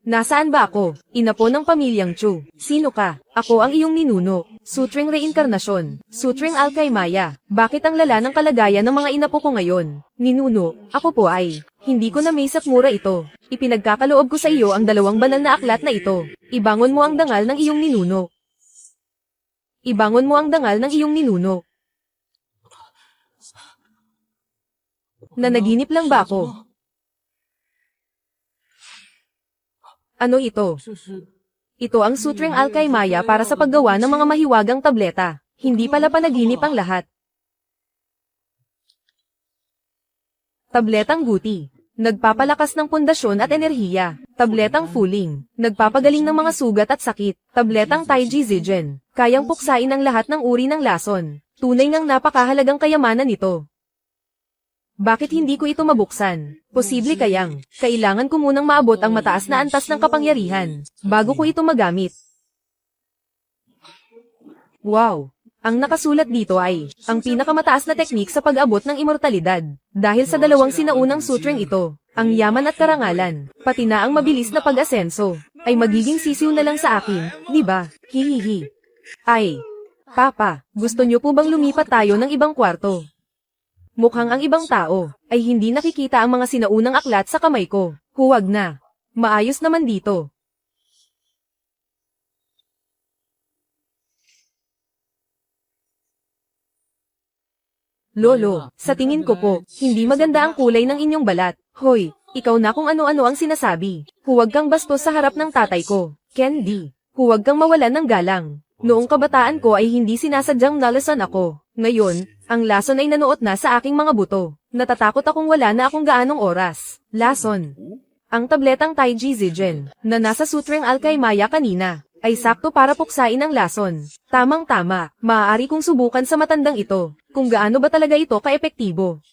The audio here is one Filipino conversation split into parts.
Nasaan ba ako? Ina po ng pamilyang Chu. Sino ka? Ako ang iyong ninuno. Sutring Reinkarnasyon. Sutring Alkaymaya. Bakit ang lala ng kalagayan ng mga inapo ko ngayon? Ninuno, ako po ay. Hindi ko na may sakmura ito. Ipinagkakaloob ko sa iyo ang 2 banal na aklat na ito. Ibangon mo ang dangal ng iyong ninuno. Ibangon mo ang dangal ng iyong ninuno. Nanaginip lang ba ako? Ano ito? Ito ang Sutring Alkaymaya para sa paggawa ng mga mahiwagang tableta. Hindi pala panaginip ang lahat. Tabletang Guti. Nagpapalakas ng pundasyon at enerhiya. Tabletang Fuling. Nagpapagaling ng mga sugat at sakit. Tabletang Taiji Zijen. Kayang puksain ang lahat ng uri ng lason. Tunay ngang napakahalagang kayamanan nito. Bakit hindi ko ito mabuksan? Posible kayang, kailangan ko munang maabot ang mataas na antas ng kapangyarihan, bago ko ito magamit. Wow! Ang nakasulat dito ay, ang pinakamataas na teknik sa pag-abot ng immortalidad. Dahil sa 2 sinaunang sutring ito, ang yaman at karangalan, pati na ang mabilis na pag-asenso, ay magiging sisiw na lang sa akin, di ba? Hihihi. Ay, Papa, gusto niyo po bang lumipat tayo ng ibang kwarto? Mukhang ang ibang tao ay hindi nakikita ang mga sinaunang aklat sa kamay ko. Huwag na. Maayos naman dito. Lolo, sa tingin ko po, hindi maganda ang kulay ng inyong balat. Hoy, ikaw na kung ano-ano ang sinasabi. Huwag kang bastos sa harap ng tatay ko. Candy, huwag kang mawalan ng galang. Noong kabataan ko ay hindi sinasadyang nalasan ako. Ngayon, ang lason ay nanuot na sa aking mga buto. Natatakot akong wala na akong gaanong oras. Lason. Ang tabletang Taiji Zijen, na nasa Sutring Alkaymaya kanina, ay sakto para puksain ang lason. Tamang-tama, maaari kong subukan sa matandang ito, kung gaano ba talaga ito kaepektibo.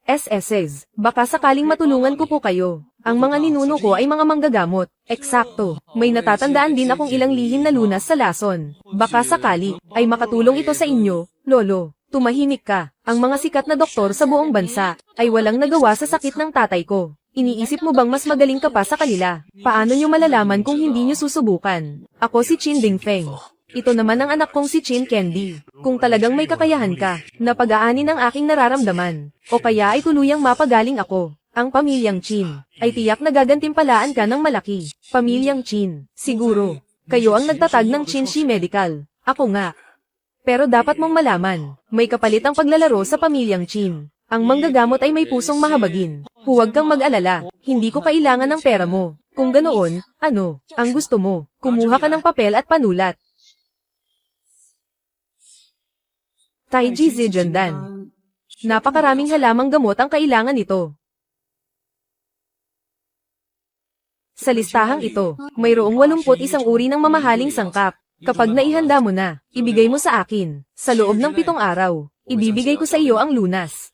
SSS, baka sakaling matulungan ko po kayo. Ang mga ninuno ko ay mga manggagamot. Eksakto, may natatandaan din akong ilang lihim na lunas sa lason. Baka sakali, ay makatulong ito sa inyo, Lolo. Tumahimik ka. Ang mga sikat na doktor sa buong bansa, ay walang nagawa sa sakit ng tatay ko. Iniisip mo bang mas magaling ka pa sa kanila? Paano nyo malalaman kung hindi nyo susubukan? Ako si Chin Dingfeng. Ito naman ang anak kong si Chin Candy. Kung talagang may kakayahan ka, na pag-aanin ang aking nararamdaman, o kaya ay tuluyang mapagaling ako, ang pamilyang Chin, ay tiyak na gagantimpalaan ka ng malaki. Pamilyang Chin, siguro, kayo ang nagtatag ng Chinshi Medical. Ako nga. Pero dapat mong malaman, may kapalit ang paglalaro sa pamilyang Chin. Ang manggagamot ay may pusong mahabagin. Huwag kang mag-alala, hindi ko kailangan ng pera mo. Kung ganoon, ano, ang gusto mo, kumuha ka ng papel at panulat. Taiji Zijandan. Napakaraming halamang gamot ang kailangan nito. Sa listahang ito, mayroong 81 uri ng mamahaling sangkap. Kapag naihanda mo na, ibigay mo sa akin. Sa loob ng 7 araw, ibibigay ko sa iyo ang lunas.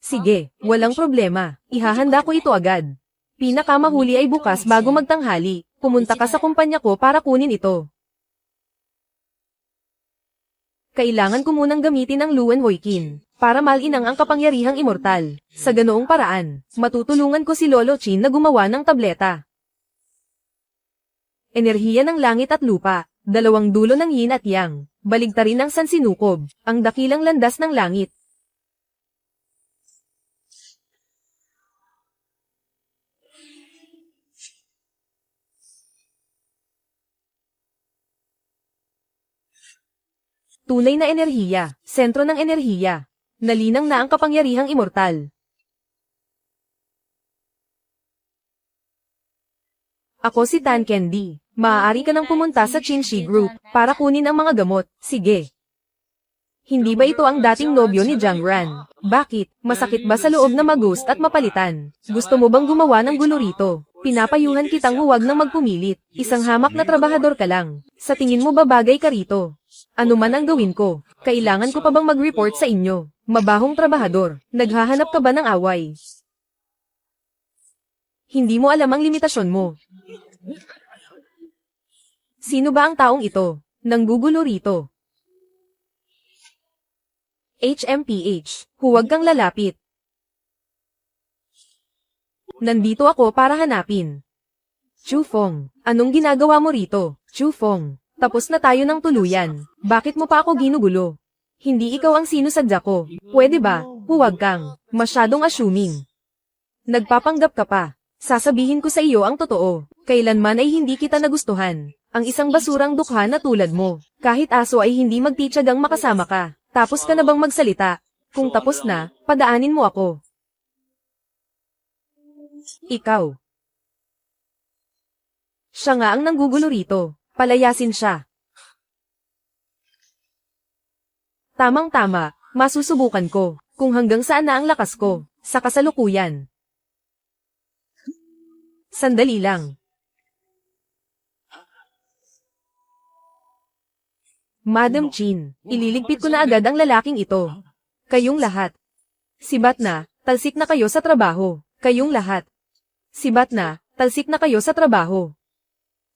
Sige, walang problema. Ihahanda ko ito agad. Pinakamahuli ay bukas bago magtanghali. Pumunta ka sa kumpanya ko para kunin ito. Kailangan ko munang gamitin ang Luwen Hoikin para malinang ang kapangyarihang immortal. Sa ganoong paraan, matutulungan ko si Lolo Chin na gumawa ng tableta. Enerhiya ng langit at lupa, 2 dulo ng yin at yang, baligtarin ang sansinukob, ang dakilang landas ng langit. Tunay na enerhiya, sentro ng enerhiya. Nalinang na ang kapangyarihang immortal. Ako si Tan Candy. Maaari ka nang pumunta sa Chinshi Group para kunin ang mga gamot. Sige. Hindi ba ito ang dating nobyo ni Jiang Ran? Bakit? Masakit ba sa loob na mag-ghost at mapalitan? Gusto mo bang gumawa ng gulo rito? Pinapayuhan kitang huwag nang magpumilit. Isang hamak na trabahador ka lang. Sa tingin mo ba bagay ka rito? Ano man ang gawin ko, kailangan ko pa bang mag-report sa inyo? Mabahong trabahador, naghahanap ka ba ng away? Hindi mo alam ang limitasyon mo. Sino ba ang taong ito? Nanggugulo rito. HMPH, huwag kang lalapit. Nandito ako para hanapin. Chufeng, anong ginagawa mo rito? Chufeng, tapos na tayo ng tuluyan. Bakit mo pa ako ginugulo? Hindi ikaw ang sinusadya ko. Pwede ba? Huwag kang masyadong assuming. Nagpapanggap ka pa. Sasabihin ko sa iyo ang totoo. Kailanman ay hindi kita nagustuhan. Ang isang basurang dukha na tulad mo. Kahit aso ay hindi magtityagang makasama ka. Tapos ka na bang magsalita? Kung tapos na, padaanin mo ako. Ikaw. Siya nga ang nanggugulo rito. Palayasin siya. Tamang-tama, masusubukan ko kung hanggang saan na ang lakas ko sa kasalukuyan. Sandali lang. Madam Chin, ililigpit ko na agad ang lalaking ito. Kayong lahat. Sibat na, talsik na kayo sa trabaho. Kayong lahat. Sibat na, talsik na kayo sa trabaho.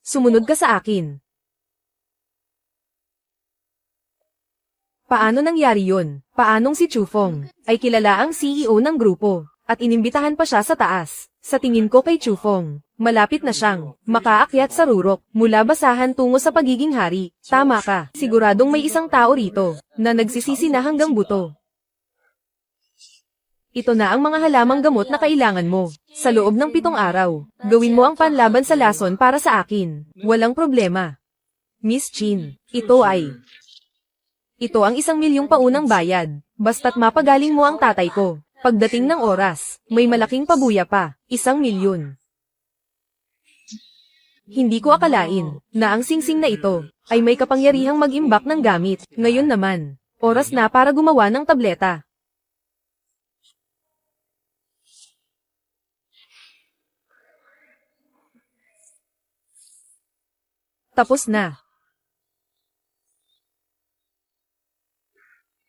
Sumunod ka sa akin. Paano nangyari yun? Paanong si Chufeng ay kilala ang CEO ng grupo at inimbitahan pa siya sa taas? Sa tingin ko kay Chufeng, malapit na siyang makaakyat sa rurok mula basahan tungo sa pagiging hari. Tama ka, siguradong may isang tao rito na nagsisisi na hanggang buto. Ito na ang mga halamang gamot na kailangan mo. Sa loob ng 7 araw, gawin mo ang panlaban sa lason para sa akin. Walang problema. Miss Chin, ito ang 1,000,000 paunang bayad. Basta't mapagaling mo ang tatay ko. Pagdating ng oras, may malaking pabuya pa, 1,000,000. Hindi ko akalain na ang singsing na ito ay may kapangyarihang mag-imbak ng gamit. Ngayon naman, oras na para gumawa ng tableta. Tapos na.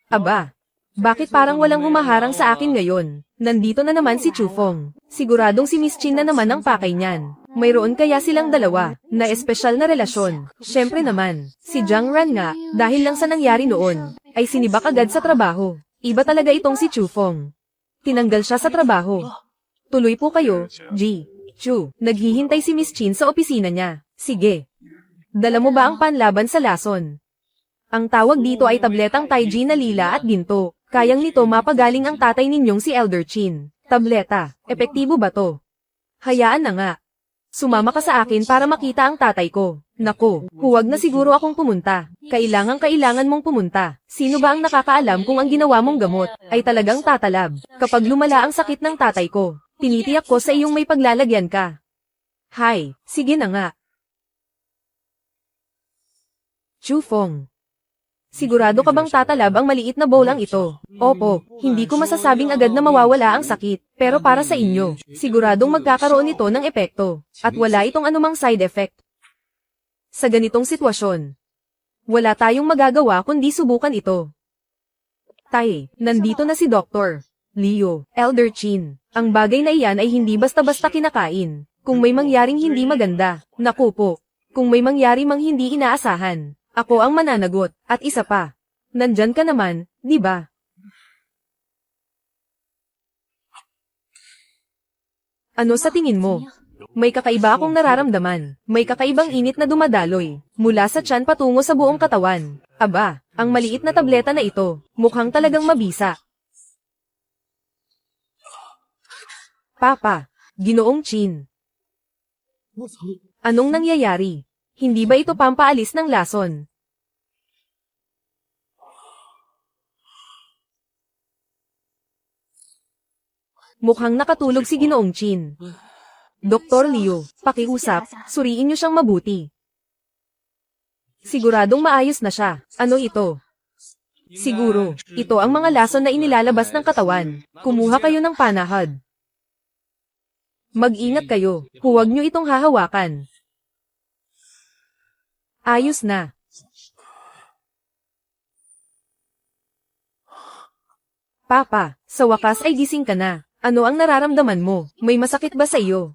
Aba, bakit parang walang humaharang sa akin ngayon? Nandito na naman si Chufeng. Siguradong si Miss Chin na naman ang pakay niyan. Mayroon kaya silang dalawa na espesyal na relasyon. Syempre naman, si Jiang Ran nga, dahil lang sa nangyari noon, ay sinibak agad sa trabaho. Iba talaga itong si Chufeng. Tinanggal siya sa trabaho. Tuloy po kayo, Chu. Naghihintay si Miss Chin sa opisina niya. Sige. Dala mo ba ang panlaban sa lason? Ang tawag dito ay tabletang Taiji na lila at ginto. Kayang nito mapagaling ang tatay ninyong si Elder Chin. Tableta, epektibo ba to? Hayaan na nga. Sumama ka sa akin para makita ang tatay ko. Nako, huwag na siguro akong pumunta. Kailangan mong pumunta. Sino ba ang nakakaalam kung ang ginawa mong gamot ay talagang tatalab? Kapag lumala ang sakit ng tatay ko, tinitiyak ko sa iyong may paglalagyan ka. Hay, sige na nga. Chufeng. Sigurado ka bang tatalab ang maliit na bowl ang ito? Opo, hindi ko masasabing agad na mawawala ang sakit, pero para sa inyo, siguradong magkakaroon ito ng epekto, at wala itong anumang side effect. Sa ganitong sitwasyon, wala tayong magagawa kundi subukan ito. Tay, nandito na si Dr. Leo, Elder Chin. Ang bagay na iyan ay hindi basta-basta kinakain. Kung may mangyaring hindi maganda, naku po. Kung may mangyari mang hindi inaasahan, ako ang mananagot, at isa pa. Nandyan ka naman, di ba? Ano sa tingin mo? May kakaiba akong nararamdaman. May kakaibang init na dumadaloy, mula sa tiyan patungo sa buong katawan. Aba, ang maliit na tableta na ito, mukhang talagang mabisa. Papa, Ginoong Chin. Anong nangyayari? Hindi ba ito pampaalis ng lason? Mukhang nakatulog si Ginoong Chin. Dr. Leo, pakiusap, suriin niyo siyang mabuti. Siguradong maayos na siya. Ano ito? Siguro, ito ang mga lason na inilalabas ng katawan. Kumuha kayo ng panahad. Mag-ingat kayo, huwag niyo itong hahawakan. Ayos na. Papa, sa wakas ay gising ka na. Ano ang nararamdaman mo? May masakit ba sa iyo?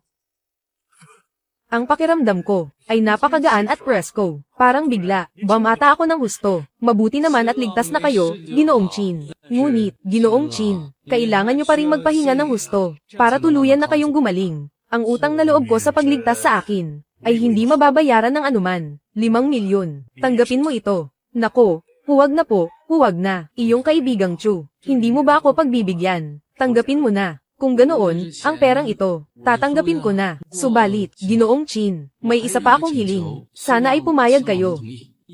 Ang pakiramdam ko ay napakagaan at presko. Parang bigla, bumata ako ng husto. Mabuti naman at ligtas na kayo, Ginoong Chin. Ngunit, Ginoong Chin, kailangan nyo pa ring magpahinga ng husto, para tuluyan na kayong gumaling. Ang utang na loob ko sa pagligtas sa akin, ay hindi mababayaran ng anuman. 5 milyon. Tanggapin mo ito. Nako, huwag na po, huwag na. Iyong kaibigang Chu, hindi mo ba ako pagbibigyan? Tanggapin mo na. Kung ganoon, ang perang ito, tatanggapin ko na. Subalit, Ginoong Chin, may isa pa akong hiling. Sana ay pumayag kayo.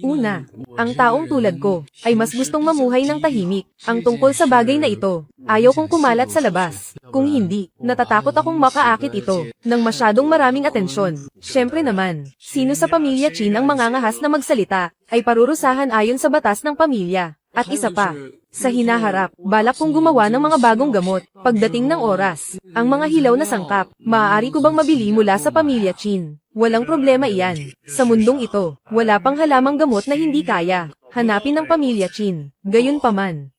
Una, ang taong tulad ko, ay mas gustong mamuhay ng tahimik. Ang tungkol sa bagay na ito, ayaw kong kumalat sa labas. Kung hindi, natatakot akong makaakit ito, ng masyadong maraming atensyon. Siyempre naman, sino sa pamilya Chin ang mangangahas na magsalita, ay parurusahan ayon sa batas ng pamilya. At isa pa, sa hinaharap, balak kong gumawa ng mga bagong gamot. Pagdating ng oras, ang mga hilaw na sangkap, maaari ko bang mabili mula sa pamilya Chin? Walang problema iyan. Sa mundong ito, wala pang halamang gamot na hindi kaya. Hanapin ng pamilya Chin. Gayunpaman.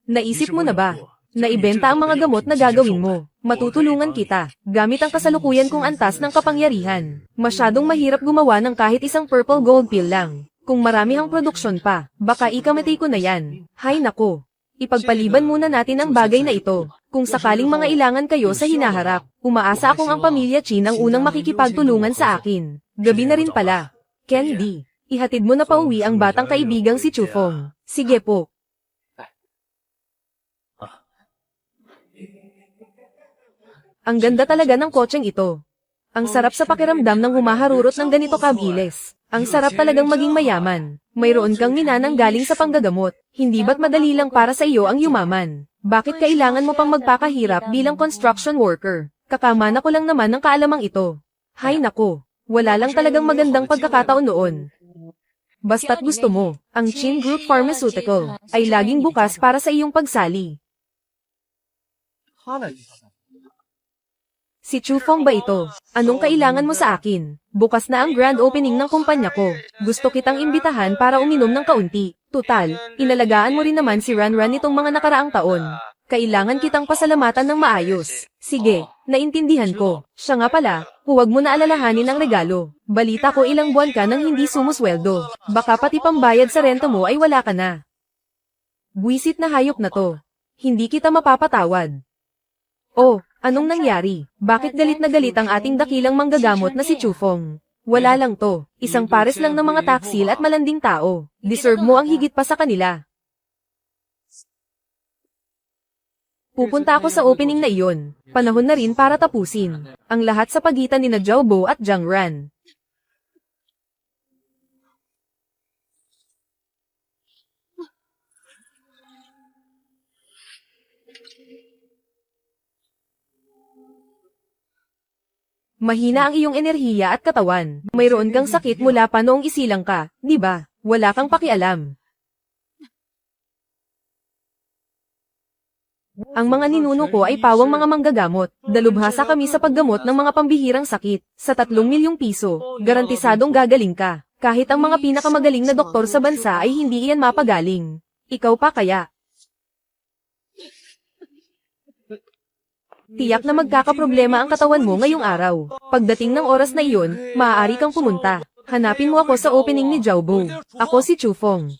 Naisip mo na ba? Naibenta ang mga gamot na gagawin mo. Matutulungan kita, gamit ang kasalukuyan kong antas ng kapangyarihan. Masyadong mahirap gumawa ng kahit isang purple gold pill lang. Kung marami ang produksyon pa, baka ikamatay ko na yan. Hay nako. Ipagpaliban muna natin ang bagay na ito. Kung sakaling mga ilangan kayo sa hinaharap, umaasa akong ang pamilya Chin ang unang makikipagtulungan sa akin. Gabi na rin pala. Candy, ihatid mo na pauwi ang batang kaibigang si Chufong. Sige po. Ang ganda talaga ng kotseng ito. Ang sarap sa pakiramdam ng humaharurot ng ganito kabilis. Ang sarap talagang maging mayaman. Mayroon kang minanang galing sa panggagamot. Hindi ba't madali lang para sa iyo ang yumaman? Bakit kailangan mo pang magpakahirap bilang construction worker? Kakamana ko lang naman ng kaalamang ito. Hay nako, wala lang talagang magandang pagkakataon noon. Basta't gusto mo, ang Chin Group Pharmaceutical ay laging bukas para sa iyong pagsali. Si Chufong ba ito? Anong kailangan mo sa akin? Bukas na ang grand opening ng kumpanya ko. Gusto kitang imbitahan para uminom ng kaunti. Tutal, inalagaan mo rin naman si Ranran nitong mga nakaraang taon. Kailangan kitang pasalamatan ng maayos. Sige, naintindihan ko. Siya nga pala, huwag mo na alalahanin ang regalo. Balita ko ilang buwan ka nang hindi sumusweldo. Baka pati pambayad sa renta mo ay wala ka na. Buwisit na hayop na to. Hindi kita mapapatawad. Oh, anong nangyari? Bakit galit na galit ang ating dakilang manggagamot na si Chufong? Wala lang to, isang pares lang ng mga taksil at malanding tao. Deserve mo ang higit pa sa kanila. Pupunta ako sa opening na iyon. Panahon na rin para tapusin ang lahat sa pagitan ni Zhao Bo at Jiang Ran. Mahina ang iyong enerhiya at katawan. Mayroon kang sakit mula pa noong isilang ka, di ba? Wala kang pakialam. Ang mga ninuno ko ay pawang mga manggagamot. Dalubhasa kami sa paggamot ng mga pambihirang sakit. Sa 3 milyong piso, garantisadong gagaling ka. Kahit ang mga pinakamagaling na doktor sa bansa ay hindi iyan mapagaling. Ikaw pa kaya? Tiyak na magkakaproblema ang katawan mo ngayong araw. Pagdating ng oras na iyon, maaari kang pumunta. Hanapin mo ako sa opening ni Zhao Bo. Ako si Chufong.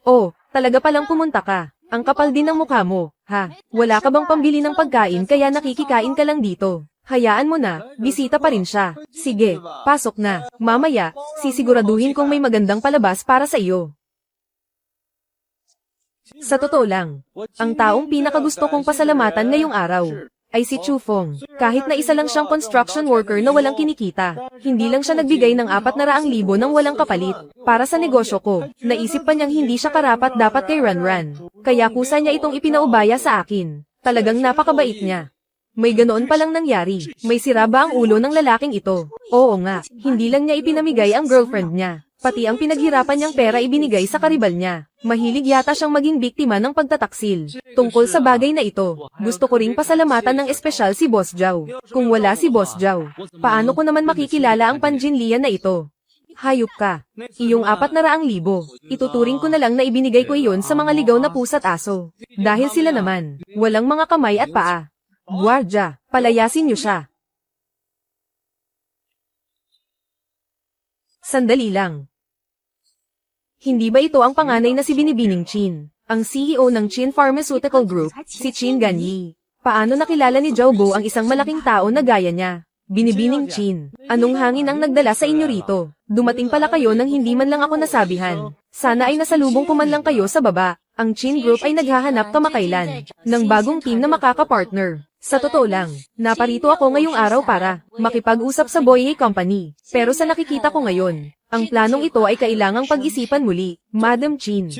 Oh, talaga palang pumunta ka. Ang kapal din ng mukha mo, ha? Wala ka bang pambili ng pagkain kaya nakikikain ka lang dito? Hayaan mo na, bisita pa rin siya. Sige, pasok na. Mamaya, sisiguraduhin kong may magandang palabas para sa iyo. Sa totoo lang, ang taong pinakagusto kong pasalamatan ngayong araw ay si Chufong. Kahit na isa lang siyang construction worker na walang kinikita, hindi lang siya nagbigay ng 400,000 nang walang kapalit. Para sa negosyo ko, naisip pa niyang hindi siya karapat dapat kay Ranran. Kaya kusa niya itong ipinaubaya sa akin. Talagang napakabait niya. May ganoon palang nangyari. May sira ba ang ulo ng lalaking ito? Oo nga, hindi lang niya ipinamigay ang girlfriend niya. Pati ang pinaghirapan niyang pera ibinigay sa karibal niya. Mahilig yata siyang maging biktima ng pagtataksil. Tungkol sa bagay na ito, gusto ko ring pasalamatan ng espesyal si Boss Zhao. Kung wala si Boss Zhao, paano ko naman makikilala ang panjinlian na ito? Hayop ka. Iyong 400,000. Ituturing ko na lang na ibinigay ko iyon sa mga ligaw na pusa't aso. Dahil sila naman, walang mga kamay at paa. Guardia, palayasin niyo siya. Sandali lang. Hindi ba ito ang panganay na si Binibining Chin? Ang CEO ng Chin Pharmaceutical Group, si Chin Ganyi. Paano nakilala ni Zhao Bo ang isang malaking tao na gaya niya? Binibining Chin, anong hangin ang nagdala sa inyo rito? Dumating pala kayo nang hindi man lang ako nasabihan. Sana ay nasalubong ko man lang kayo sa baba. Ang Chin Group ay naghahanap kamakailan ng bagong team na makaka-partner. Sa totoo lang, naparito ako ngayong araw para makipag-usap sa Boye Company. Pero sa nakikita ko ngayon, ang planong ito ay kailangang pag-isipan muli, Madam Chin.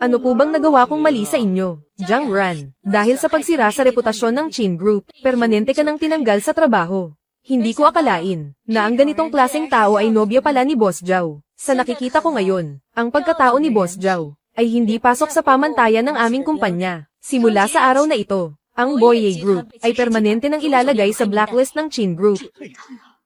Ano po bang nagawa kong mali sa inyo, Jiang Ran? Dahil sa pagsira sa reputasyon ng Chin Group, permanente ka nang tinanggal sa trabaho. Hindi ko akalain na ang ganitong klaseng tao ay nobya pala ni Boss Zhao. Sa nakikita ko ngayon, ang pagkatao ni Boss Zhao ay hindi pasok sa pamantayan ng aming kumpanya. Simula sa araw na ito, ang Boye Group ay permanente nang ilalagay sa blacklist ng Chin Group.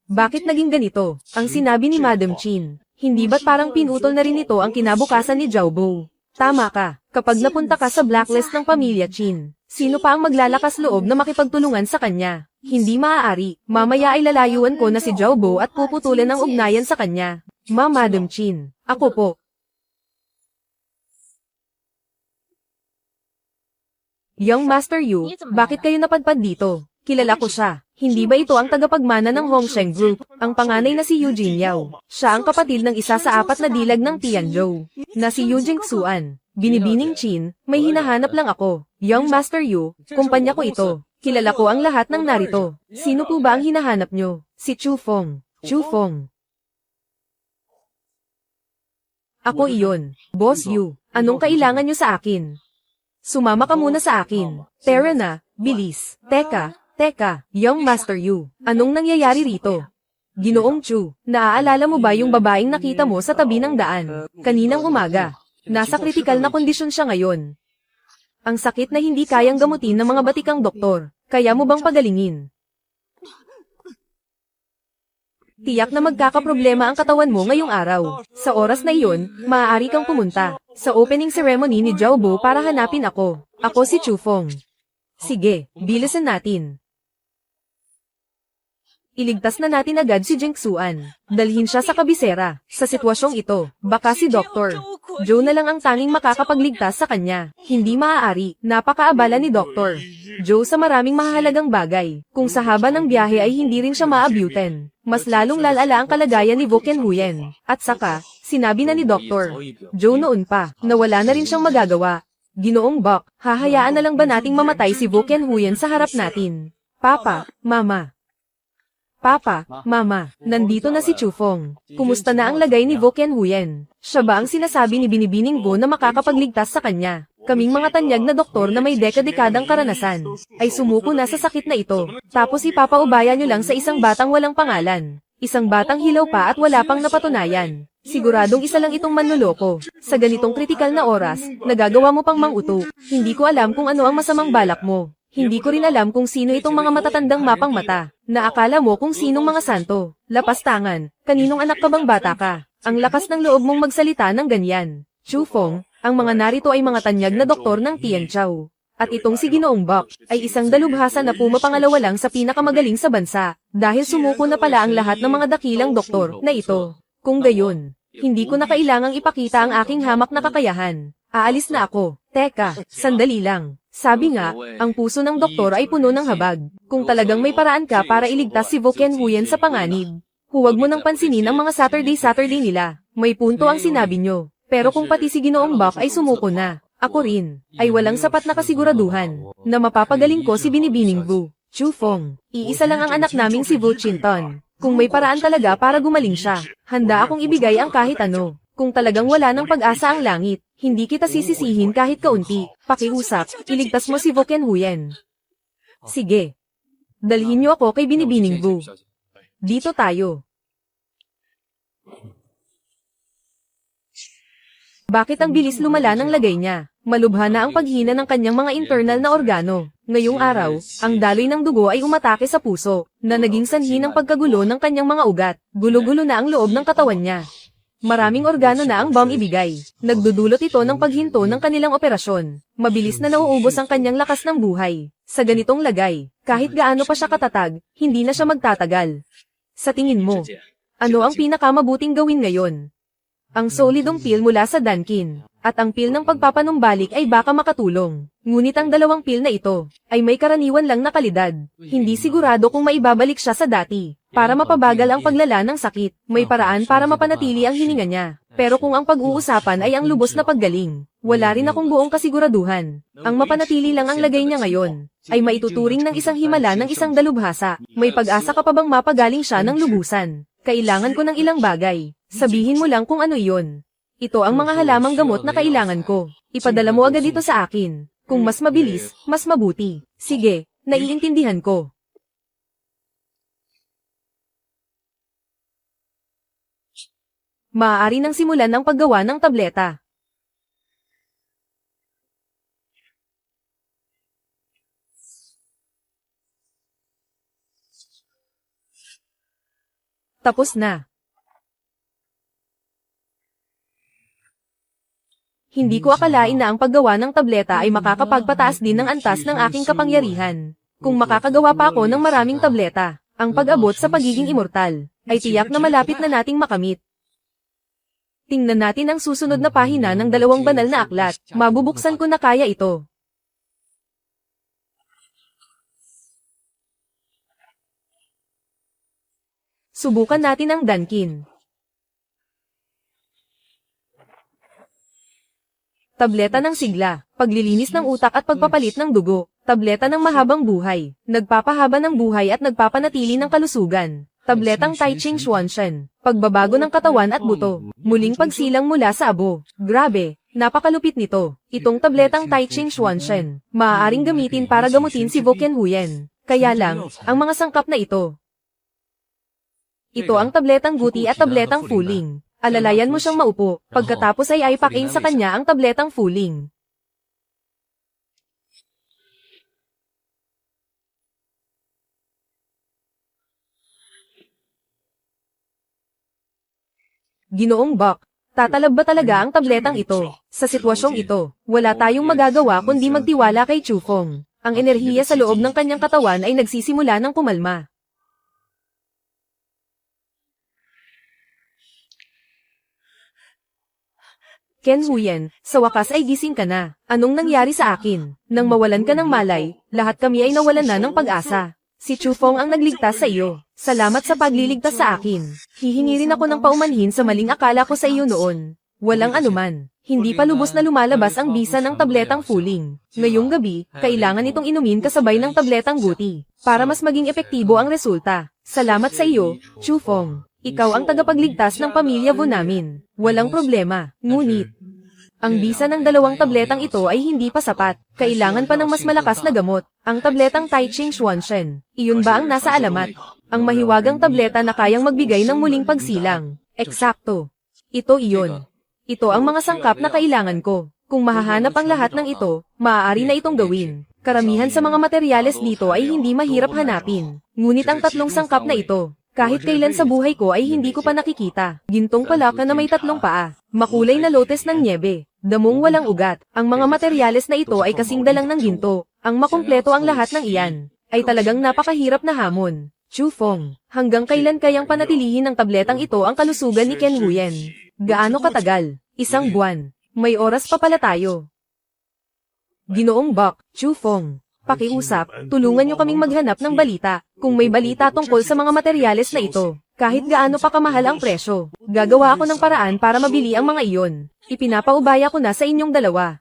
Bakit naging ganito? Ang sinabi ni Madam Chin, hindi ba't parang pinutol na rin ito ang kinabukasan ni Zhao Bo? Tama ka, kapag napunta ka sa blacklist ng pamilya Chin, sino pa ang maglalakas loob na makipagtulungan sa kanya? Hindi maaari, mamaya ay lalayuan ko na si Zhao Bo at puputulan ang ugnayan sa kanya. Madam Chin, ako po. Young Master Yu, bakit kayo napadpad dito? Kilala ko siya. Hindi ba ito ang tagapagmana ng Hongsheng Group, ang panganay na si Yu Jinyao? Siya ang kapatid ng isa sa 4 na dilag ng Tianzhou, na si Yu Jingxuan. Binibining Chin, may hinahanap lang ako. Young Master Yu, kumpanya ko ito. Kilala ko ang lahat ng narito. Sino po ba ang hinahanap nyo? Si Chu Feng. Chu Feng. Ako iyon. Boss Yu, anong kailangan nyo sa akin? Sumama ka muna sa akin. Tara na, bilis. Teka, Young Master Yu, anong nangyayari rito? Ginoong Chu, naaalala mo ba yung babaeng nakita mo sa tabi ng daan? Kaninang umaga. Nasa kritikal na kondisyon siya ngayon. Ang sakit na hindi kayang gamutin ng mga batikang doktor, kaya mo bang pagalingin? Tiyak na magkakaproblema ang katawan mo ngayong araw. Sa oras na iyon, maaari kang pumunta sa opening ceremony ni Zhao Bo para hanapin ako. Ako si Chu Feng. Sige, bilisan natin. Iligtas na natin agad si Jingxuan. Dalhin siya sa kabisera. Sa sitwasyong ito, baka si Dr. Joe na lang ang tanging makakapagligtas sa kanya. Hindi maaari, napakaabala ni Dr. Joe sa maraming mahalagang bagay. Kung sa haba ng biyahe ay hindi rin siya maabutin, mas lalong lalala ang kalagayan ni Voken Huyen. At saka, sinabi na ni Dr. Joe noon pa, na wala na rin siyang magagawa. Ginoong Bok, hahayaan na lang ba nating mamatay si Voken Huyen sa harap natin? Papa, Mama, nandito na si Chu Feng. Kumusta na ang lagay ni Voken Huyen? Siya ba ang sinasabi ni Binibining Go na makakapagligtas sa kanya? Kaming mga tanyag na doktor na may dekadekadang karanasan, ay sumuko na sa sakit na ito. Tapos ipapaubaya nyo lang sa isang batang walang pangalan. Isang batang hilaw pa at wala pang napatunayan. Siguradong isa lang itong manloloko. Sa ganitong kritikal na oras, nagagawa mo pang manguto. Hindi ko alam kung ano ang masamang balak mo. Hindi ko rin alam kung sino itong mga matatandang mapang mata. Naakala mo kung sinong mga santo. Lapastangan, kaninong anak ka bang bata ka? Ang lakas ng loob mong magsalita ng ganyan. Chu Feng, ang mga narito ay mga tanyag na doktor ng Tianzhou. At itong si Ginoong Bok, ay isang dalubhasa na pumapangalawa lang sa pinakamagaling sa bansa. Dahil sumuko na pala ang lahat ng mga dakilang doktor na ito. Kung gayon, hindi ko na kailangang ipakita ang aking hamak na kakayahan. Aalis na ako. Teka, sandali lang. Sabi nga, ang puso ng doktor ay puno ng habag. Kung talagang may paraan ka para iligtas si Voken Huyen sa panganib, huwag mo nang pansinin ang mga Saturday nila. May punto ang sinabi nyo. Pero kung pati si Ginoong Bok ay sumuko na, ako rin, ay walang sapat na kasiguraduhan, na mapapagaling ko si Binibining Vu. Chu Feng, iisa lang ang anak naming si Vu Chinton. Kung may paraan talaga para gumaling siya, handa akong ibigay ang kahit ano. Kung talagang wala ng pag-asa ang langit, hindi kita sisisihin kahit kaunti. Pakiusap, iligtas mo si Voken Huyen. Sige. Dalhin niyo ako kay Binibining Vu. Dito tayo. Bakit ang bilis lumala ng lagay niya? Malubha na ang paghina ng kanyang mga internal na organo. Ngayong araw, ang daloy ng dugo ay umatake sa puso, na naging sanhi ng pagkagulo ng kanyang mga ugat. Gulo-gulo na ang loob ng katawan niya. Maraming organo na ang bomb ibigay. Nagdudulot ito ng paghinto ng kanilang operasyon. Mabilis na nauubos ang kanyang lakas ng buhay. Sa ganitong lagay, kahit gaano pa siya katatag, hindi na siya magtatagal. Sa tingin mo, Ano ang pinakamabuting gawin ngayon? Ang solidong pil mula sa Dunkin, at ang pil ng pagpapanumbalik ay baka makatulong. Ngunit ang dalawang pil na ito, ay may karaniwan lang na kalidad. Hindi sigurado kung maibabalik siya sa dati. Para mapabagal ang paglala ng sakit, may paraan para mapanatili ang hininga niya. Pero kung ang pag-uusapan ay ang lubos na paggaling, wala rin akong buong kasiguraduhan. Ang mapanatili lang ang lagay niya ngayon, ay maituturing ng isang himala ng isang dalubhasa. May pag-asa ka pa bang mapagaling siya ng lubusan? Kailangan ko ng ilang bagay. Sabihin mo lang kung ano iyon. Ito ang mga halamang gamot na kailangan ko. Ipadala mo agad ito sa akin. Kung mas mabilis, mas mabuti. Sige, naiintindihan ko. Maaari nang simulan ang paggawa ng tableta. Tapos na. Hindi ko akalain na ang paggawa ng tableta ay makakapagpataas din ng antas ng aking kapangyarihan. Kung makakagawa pa ako ng maraming tableta, ang pag-abot sa pagiging immortal, ay tiyak na malapit na nating makamit. Tingnan natin ang susunod na pahina ng 2 banal na aklat. Mabubuksan ko na kaya ito. Subukan natin ang Dunkin. Tableta ng sigla, paglilinis ng utak at pagpapalit ng dugo. Tableta ng mahabang buhay, nagpapahaba ng buhay at nagpapanatili ng kalusugan. Tabletang Tai Ching Xuanshen, pagbabago ng katawan at buto. Muling pagsilang mula sa abo. Grabe, napakalupit nito. Itong tabletang Tai Ching Xuanshen, maaaring gamitin para gamutin si Vo Ken Huyen. Kaya lang, ang mga sangkap na ito. Ito ang tabletang guti at tabletang fuling. Alalayan mo siyang maupo, pagkatapos ay ipakin sa kanya ang tabletang fuling. Ginoong Bak, tatalab ba talaga ang tabletang ito? Sa sitwasyong ito, wala tayong magagawa kundi magtiwala kay Chu Feng. Ang enerhiya sa loob ng kanyang katawan ay nagsisimula ng kumalma. Ken Huyen, sa wakas ay gising ka na. Anong nangyari sa akin? Nang mawalan ka ng malay, lahat kami ay nawalan na ng pag-asa. Si Chu Feng ang nagligtas sa iyo. Salamat sa pagliligtas sa akin. Hihingi rin ako ng paumanhin sa maling akala ko sa iyo noon. Walang anuman. Hindi pa lubos na lumalabas ang bisa ng tabletang fuling. Ngayong gabi, kailangan itong inumin kasabay ng tabletang guti, para mas maging epektibo ang resulta. Salamat sa iyo, Chu Feng. Ikaw ang tagapagligtas ng pamilya Vo namin. Walang problema. Ngunit, ang bisa ng 2 tabletang ito ay hindi pa sapat. Kailangan pa ng mas malakas na gamot. Ang tabletang Tai Ching Xuanshen. Iyon ba ang nasa alamat? Ang mahiwagang tableta na kayang magbigay ng muling pagsilang. Eksakto. Ito iyon. Ito ang mga sangkap na kailangan ko. Kung mahahanap ang lahat ng ito, maaari na itong gawin. Karamihan sa mga materyales dito ay hindi mahirap hanapin. Ngunit ang 3 sangkap na ito, kahit kailan sa buhay ko ay hindi ko pa nakikita. Gintong palaka na may 3 paa. Makulay na lotes ng niebe. Damong walang ugat. Ang mga materyales na ito ay kasing dalang ng ginto. Ang makumpleto ang lahat ng iyan, ay talagang napakahirap na hamon. Chu Feng, hanggang kailan kayang panatilihin ng tabletang ito ang kalusugan ni Ken Huyen? Gaano katagal? 1 buwan. May oras pa pala tayo. Ginoong Bak, Chu Feng. Pakiusap, tulungan niyo kaming maghanap ng balita, kung may balita tungkol sa mga materyales na ito. Kahit gaano pa kamahal ang presyo, gagawa ako ng paraan para mabili ang mga iyon. Ipinapaubaya ko na sa inyong 2.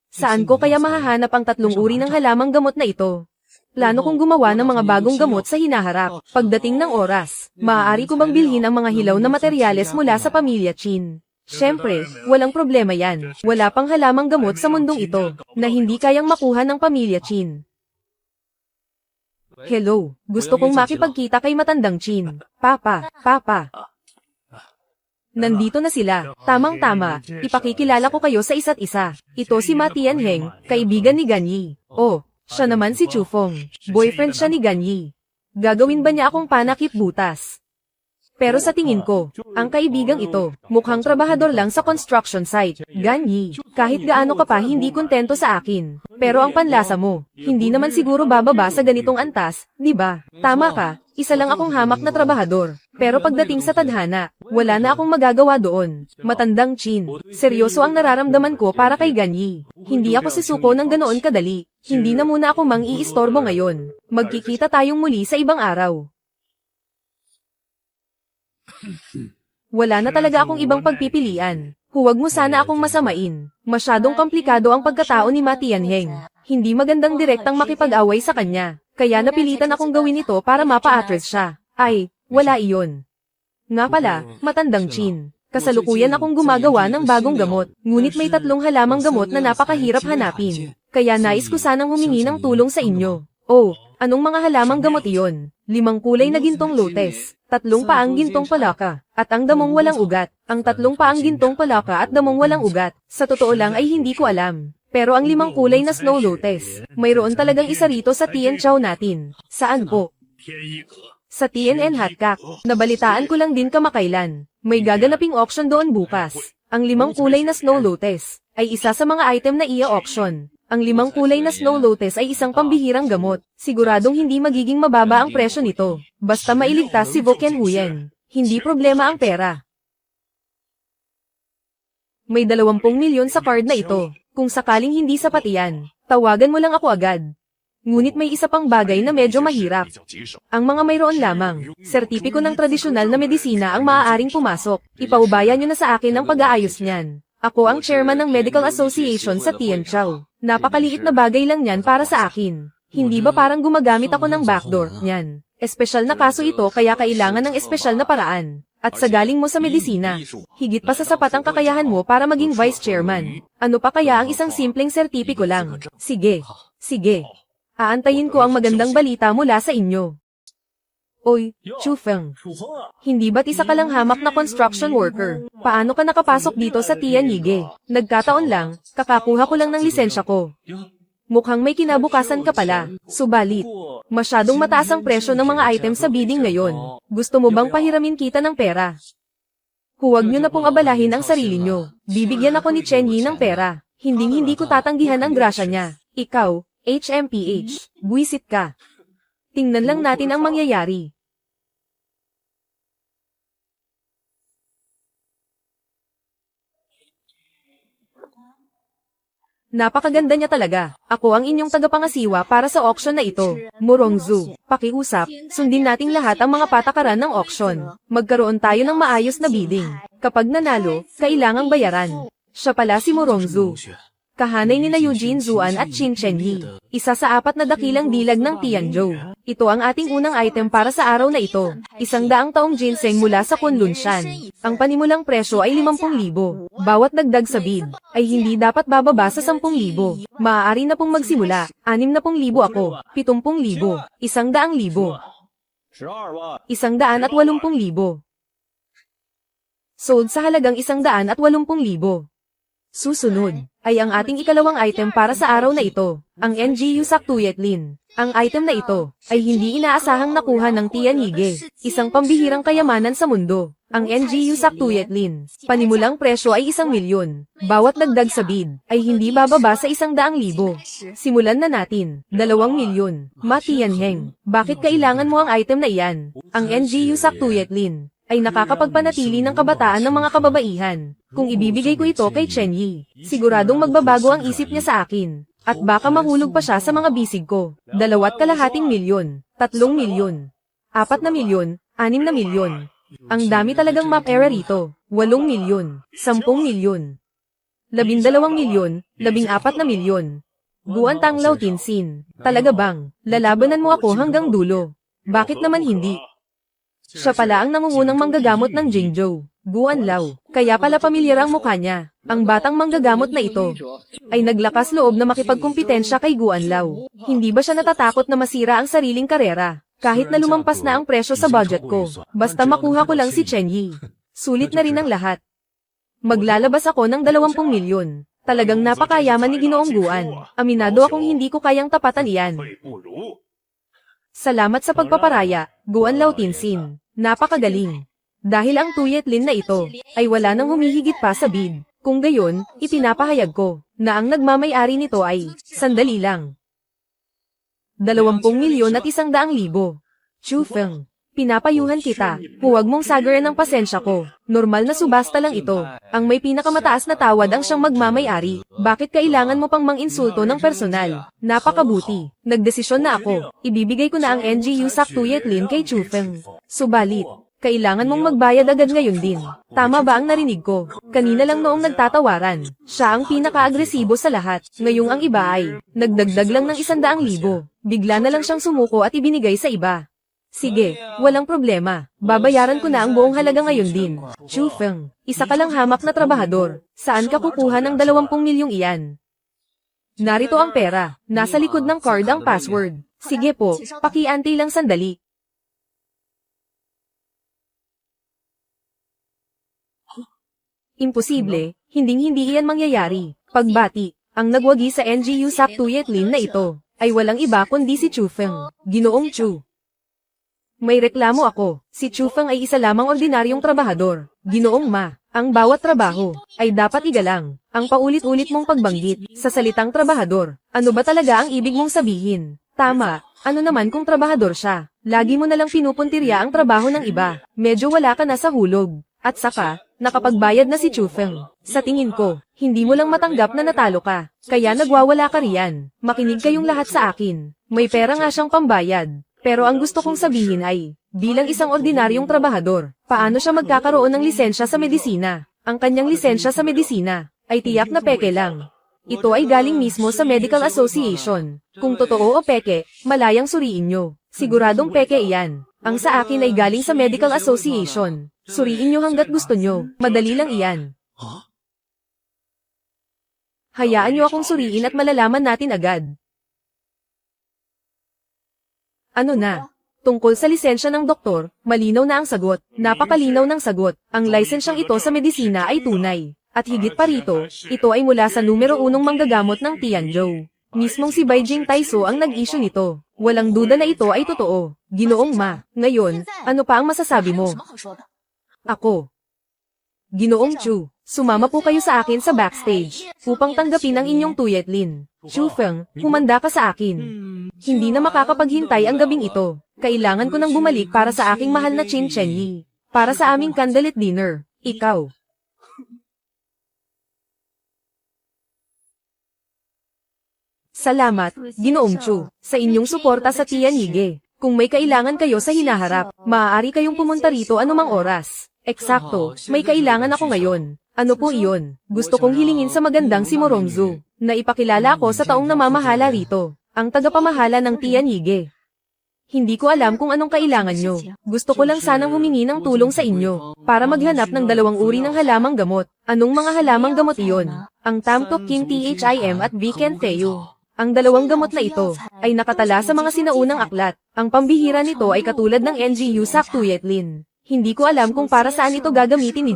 Saan ko kaya mahahanap ang 3 uri ng halamang gamot na ito? Plano kong gumawa ng mga bagong gamot sa hinaharap. Pagdating ng oras, maaari ko bang bilhin ang mga hilaw na materyales mula sa pamilya Chin? Siyempre, walang problema yan. Wala pang halamang gamot sa mundong ito, na hindi kayang makuha ng pamilya Chin. Hello, gusto kong makipagkita kay matandang Chin. Papa. Nandito na sila. Tamang-tama, ipakikilala ko kayo sa isa't isa. Ito si Ma Tianheng, kaibigan ni Ganyi. Oh, siya naman si Chu Feng. Boyfriend siya ni Ganyi. Gagawin ba niya akong panakip butas? Pero sa tingin ko, ang kaibigang ito, mukhang trabahador lang sa construction site. Ganyi, kahit gaano ka pa hindi kontento sa akin. Pero ang panlasa mo, hindi naman siguro bababa sa ganitong antas, di ba? Tama ka, isa lang akong hamak na trabahador. Pero pagdating sa tadhana, wala na akong magagawa doon. Matandang Chin, seryoso ang nararamdaman ko para kay Ganyi. Hindi ako sisuko ng ganoon kadali. Hindi na muna ako mang-iistorbo ngayon. Magkikita tayong muli sa ibang araw. Wala na talaga akong ibang pagpipilian. Huwag mo sana akong masamain. Masyadong komplikado ang pagkatao ni Ma Tianheng. Hindi magandang direktang makipag-away sa kanya. Kaya napilitan akong gawin ito para mapa-address siya. Ay, wala iyon. Nga pala, matandang Chin. Kasalukuyan akong gumagawa ng bagong gamot. Ngunit may 3 halamang gamot na napakahirap hanapin. Kaya nais ko sanang humingi ng tulong sa inyo. Oh, anong mga halamang gamot iyon? 5 kulay na gintong lotes. 3 paang gintong palaka, at ang damong walang ugat. Ang 3 paang gintong palaka at damong walang ugat. Sa totoo lang ay hindi ko alam. Pero ang 5 kulay na snow lotus, mayroon talagang isa rito sa Tian Chow natin. Saan po? Sa TNN Hatkak. Nabalitaan ko lang din kamakailan. May gaganaping auction doon bukas. Ang 5 kulay na snow lotus ay isa sa mga item na i-auction. Ang 5 kulay na snow lotus ay isang pambihirang gamot. Siguradong hindi magiging mababa ang presyo nito. Basta mailigtas si Voken Huyen. Hindi problema ang pera. May 20 milyon sa card na ito. Kung sakaling hindi sapat iyan, tawagan mo lang ako agad. Ngunit may isa pang bagay na medyo mahirap. Ang mga mayroon lamang, sertipiko ng tradisyonal na medisina ang maaaring pumasok. Ipaubaya nyo na sa akin ang pag-aayos niyan. Ako ang chairman ng Medical Association sa Tian Chow. Napakaliit na bagay lang yan para sa akin. Hindi ba parang gumagamit ako ng backdoor niyan? Espesyal na kaso ito kaya kailangan ng espesyal na paraan. At sa galing mo sa medisina, higit pa sa sapat ang kakayahan mo para maging vice chairman. Ano pa kaya ang isang simpleng sertipiko lang? Sige, sige. Aantayin ko ang magandang balita mula sa inyo. Oy, Chu Feng. Hindi ba't isa ka lang hamak na construction worker? Paano ka nakapasok dito sa Tian Yige? Nagkataon lang, kakakuha ko lang ng lisensya ko. Mukhang may kinabukasan ka pala. Subalit, masyadong mataas ang presyo ng mga items sa bidding ngayon. Gusto mo bang pahiramin kita ng pera? Huwag nyo na pong abalahin ang sarili nyo. Bibigyan ako ni Chen Yi ng pera. Hindi ko tatanggihan ang grasya niya. Ikaw, HMPH, buwisit ka. Tingnan lang natin ang mangyayari. Napakaganda niya talaga. Ako ang inyong tagapangasiwa para sa auction na ito. Morongzu, pakiusap, sundin nating lahat ang mga patakaran ng auction. Magkaroon tayo ng maayos na bidding. Kapag nanalo, kailangang bayaran. Siya pala si Morongzu. Kahanay ni na Eugene Zuan at Qin Chenyi. Isa sa 4 na dakilang dilag ng Tianzhou. Ito ang ating unang item para sa araw na ito. 100 taong ginseng mula sa Kunlunshan. Ang panimulang presyo ay 50,000. Bawat dagdag sa bid ay hindi dapat bababa sa 10,000. Maaari na pong magsimula. 60,000 ako. 70,000. 100,000. 180,000. Sold sa halagang 180,000. Susunod ay ang ating ikalawang item para sa araw na ito, ang NGU Saktuyetlin. Ang item na ito ay hindi inaasahang nakuha ng Tian Yige, isang pambihirang kayamanan sa mundo. Ang NGU Saktuyetlin, panimulang presyo ay 1,000,000. Bawat dagdag sa bid ay hindi bababa sa 100,000. Simulan na natin, 2,000,000. Ma Tianheng, bakit kailangan mo ang item na iyan? Ang NGU Saktuyetlin ay nakakapagpanatili ng kabataan ng mga kababaihan. Kung ibibigay ko ito kay Chen Yi, siguradong magbabago ang isip niya sa akin. At baka mahulog pa siya sa mga bisig ko. 2.25 milyon, 3 milyon, 4 na milyon, 6 na milyon. Ang dami talagang map era rito. 8 milyon, 10 milyon, 12 milyon, 14 na milyon. Guan Tanglaw Tinsin. Talaga bang, lalabanan mo ako hanggang dulo? Bakit naman hindi? Siya pala ang nangungunang manggagamot ng Jingzhou, Guan Lao. Kaya pala pamilyar ang mukha niya. Ang batang manggagamot na ito ay naglakas loob na makipagkumpitensya kay Guan Lao. Hindi ba siya natatakot na masira ang sariling karera? Kahit na lumampas na ang presyo sa budget ko, basta makuha ko lang si Chen Yi. Sulit na rin ang lahat. Maglalabas ako ng 20 milyon. Talagang napakayaman ni Ginoong Guan. Aminado akong hindi ko kayang tapatan iyan. Salamat sa pagpaparaya, Guan Lao Tinsin. Napakagaling. Dahil ang tuyetlin na ito ay wala nang humihigit pa sa bid. Kung gayon, ipinapahayag ko na ang nagmamay-ari nito ay, sandali lang, 20,100,000. Chu Feng, pinapayuhan kita, huwag mong sagaran ng pasensya ko. Normal na subasta lang ito. Ang may pinakamataas na tawad ang siyang magmamay-ari. Bakit kailangan mo pang mang-insulto ng personal? Napakabuti. Nagdesisyon na ako. Ibibigay ko na ang NGU Sak Tuyetlin kay Chu Feng. Subalit, kailangan mong magbayad agad ngayon din. Tama ba ang narinig ko? Kanina lang noong nagtatawaran. Siya ang pinaka-agresibo sa lahat. Ngayong ang iba ay, nagdagdag lang ng 100,000. Bigla na lang siyang sumuko at ibinigay sa iba. Sige, walang problema. Babayaran ko na ang buong halaga ngayon din. Chu Feng, isa ka lang hamak na trabahador. Saan ka kukuha ng 20 milyong iyan? Narito ang pera. Nasa likod ng card ang password. Sige po, paki-antay lang sandali. Imposible, hinding-hindi iyan mangyayari. Pagbati, ang nagwagi sa NGU Sak Tuyetlin na ito, ay walang iba kundi si Chu Feng. Ginoong Chu. May reklamo ako. Si Chu Feng ay isa lamang ordinaryong trabahador. Ginoong Ma, ang bawat trabaho ay dapat igalang. Ang paulit-ulit mong pagbanggit sa salitang trabahador. Ano ba talaga ang ibig mong sabihin? Tama, ano naman kung trabahador siya? Lagi mo nalang pinupuntirya ang trabaho ng iba. Medyo wala ka na sa hulog. At saka, nakapagbayad na si Chu Feng. Sa tingin ko, hindi mo lang matanggap na natalo ka. Kaya nagwawala ka riyan. Makinig kayong lahat sa akin. May pera nga siyang pambayad. Pero ang gusto kong sabihin ay, bilang isang ordinaryong trabahador, paano siya magkakaroon ng lisensya sa medisina? Ang kanyang lisensya sa medisina ay tiyak na peke lang. Ito ay galing mismo sa Medical Association. Kung totoo o peke, malayang suriin nyo. Siguradong peke iyan. Ang sa akin ay galing sa Medical Association. Suriin nyo hanggat gusto nyo. Madali lang iyan. Hayaan nyo akong suriin at malalaman natin agad. Ano na? Tungkol sa lisensya ng doktor, malinaw na ang sagot. Napakalinaw ng sagot. Ang lisensyang ito sa medisina ay tunay. At higit pa rito, ito ay mula sa numero 1 manggagamot ng Tianzhou. Mismong si Beijing Taiso ang nag-issue nito. Walang duda na ito ay totoo. Ginoong Ma, ngayon, ano pa ang masasabi mo? Ako. Ginoong Chu, sumama po kayo sa akin sa backstage, upang tanggapin ang inyong tuyetlin. Chu Feng, humanda ka sa akin. Hindi na makakapaghintay ang gabing ito. Kailangan ko nang bumalik para sa aking mahal na Qin Chenyi. Para sa aming candlelit dinner. Ikaw. Salamat, Ginoong Chu, sa inyong suporta sa Tianjige. Kung may kailangan kayo sa hinaharap, maaari kayong pumunta rito anumang oras. Eksakto, may kailangan ako ngayon. Ano po iyon? Gusto kong hilingin sa magandang si Morongzu, na ipakilala ako sa taong namamahala rito, ang tagapamahala ng Tianjige. Hindi ko alam kung anong kailangan nyo. Gusto ko lang sanang humingi ng tulong sa inyo, para maghanap ng 2 uri ng halamang gamot. Anong mga halamang gamot iyon? Ang Tamtok King Thim at Viken Teo. Ang 2 gamot na ito, ay nakatala sa mga sinaunang aklat. Ang pambihira nito ay katulad ng NGU Sak Tuyetlin. Hindi ko alam kung para saan ito gagamitin ni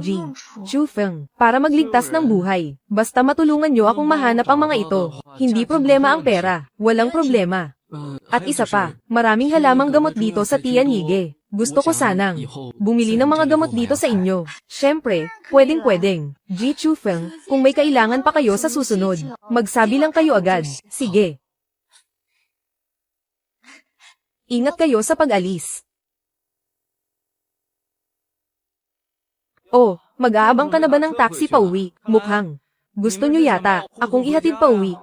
Chu Feng, para magligtas ng buhay. Basta matulungan nyo akong mahanap ang mga ito. Hindi problema ang pera, walang problema. At isa pa, maraming halamang gamot dito sa Tianjige. Gusto ko sanang bumili ng mga gamot dito sa inyo. Siyempre, pwedeng-pwedeng. Chu Feng, kung may kailangan pa kayo sa susunod, magsabi lang kayo agad. Sige. Ingat kayo sa pag-alis. Oh, mag-aabang ka na ba ng taxi pa uwi? Mukhang gusto nyo yata akong ihatid pa uwi.